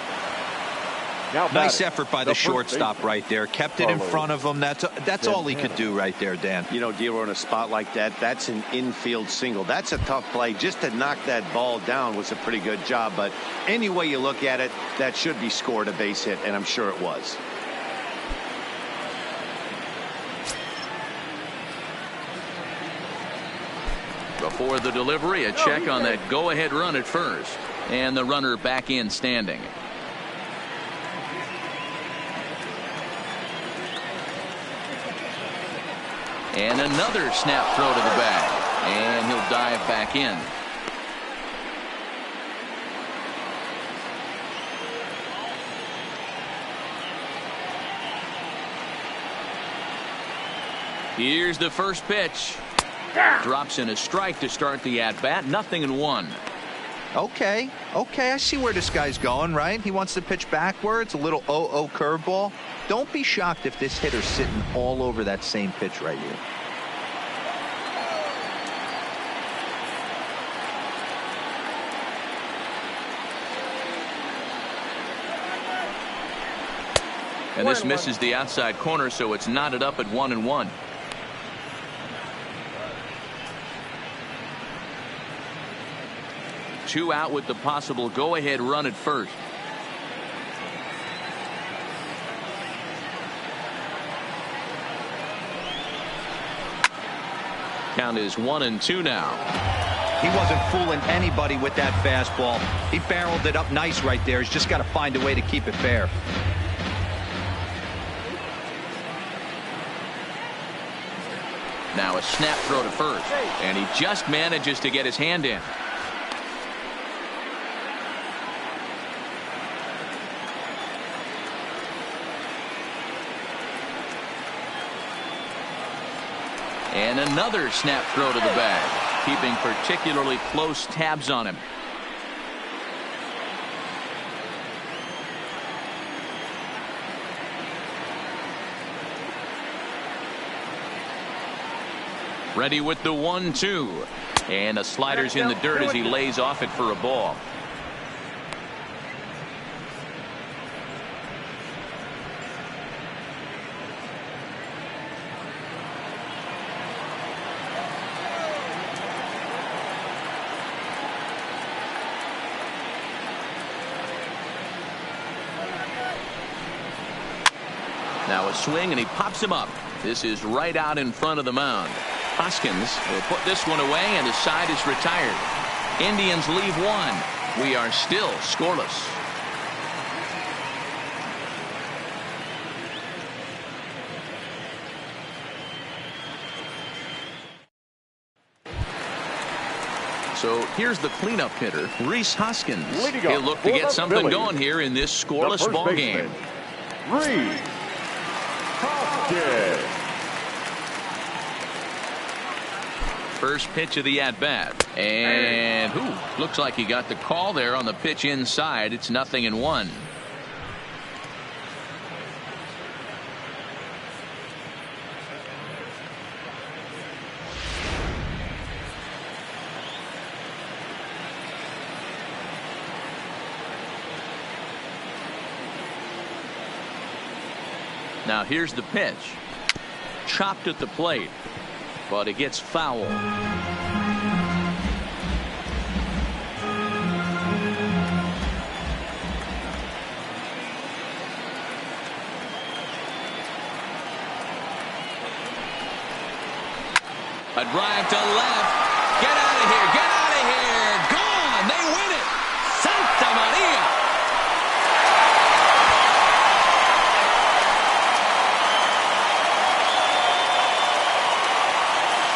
Nice effort by the shortstop right there. Kept it in front of him. That's all he could do right there, Dan. You know, D'Lo, in a spot like that, that's an infield single. That's a tough play. Just to knock that ball down was a pretty good job. But any way you look at it, that should be scored a base hit, and I'm sure it was. Before the delivery, a check on that go-ahead run at first. And the runner back in standing. And another snap throw to the bag. And he'll dive back in. Here's the first pitch. Drops in a strike to start the at-bat. 0-1. Okay, I see where this guy's going, right? He wants to pitch backwards, a little 0-0 curveball. Don't be shocked if this hitter's sitting all over that same pitch right here. And this misses the outside corner, so it's knotted up at 1-1. Two out with the possible go-ahead run at first. Count is 1-2 now. He wasn't fooling anybody with that fastball. He barreled it up nice right there. He's just got to find a way to keep it fair. Now a snap throw to first, and he just manages to get his hand in. And another snap throw to the bag, keeping particularly close tabs on him. Ready with the 1-2. And the slider's in the dirt as he lays off it for a ball. Now a swing, and he pops him up. This is right out in front of the mound. Hoskins will put this one away, and his side is retired. Indians leave one. We are still scoreless. So here's the cleanup hitter, Rhys Hoskins. He'll look to get something going here in this scoreless ball game. Rhys Hoskins. First pitch of the at-bat, and looks like he got the call there on the pitch inside. It's 0-1. Now here's the pitch. Chopped at the plate, but it gets foul. A drive to left. Get out of here. Get out of here. Gone. They win it. Santa Maria.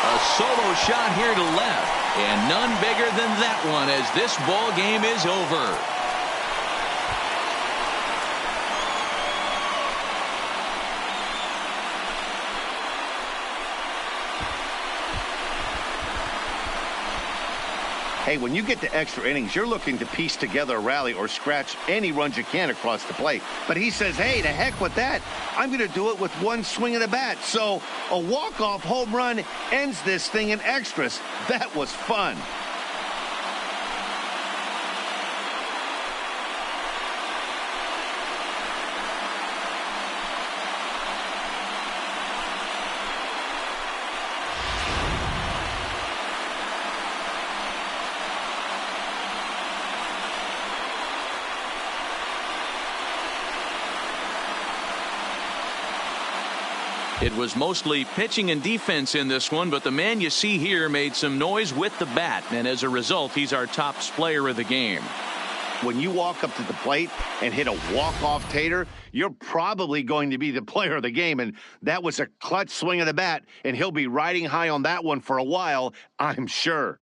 A solo shot here to left, and none bigger than that one as this ball game is over. Hey, when you get to extra innings, you're looking to piece together a rally or scratch any runs you can across the plate. But he says, hey, to heck with that. I'm going to do it with one swing of the bat. So a walk-off home run ends this thing in extras. That was fun. It was mostly pitching and defense in this one, but the man you see here made some noise with the bat, and as a result, he's our top player of the game. When you walk up to the plate and hit a walk-off tater, you're probably going to be the player of the game, and that was a clutch swing of the bat, and he'll be riding high on that one for a while, I'm sure.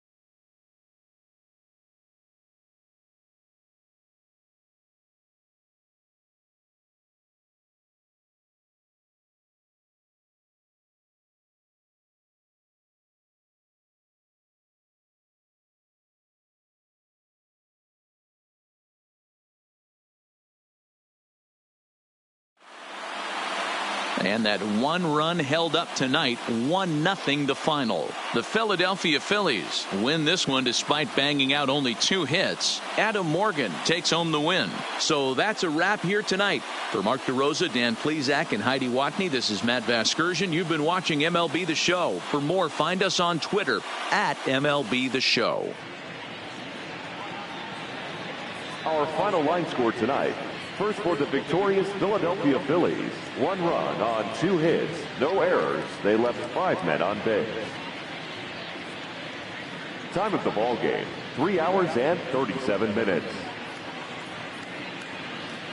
And that one run held up tonight, 1-0 the final. The Philadelphia Phillies win this one despite banging out only 2 hits. Adam Morgan takes home the win. So that's a wrap here tonight. For Mark DeRosa, Dan Plesac, and Heidi Watney, this is Matt Vasgersian. You've been watching MLB The Show. For more, find us on Twitter at MLB The Show. Our final line score tonight. First for the victorious Philadelphia Phillies. 1 run on 2 hits, no errors. They left 5 men on base. Time of the ball game, 3 hours and 37 minutes.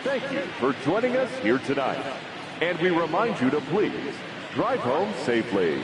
Thank you for joining us here tonight. And we remind you to please drive home safely.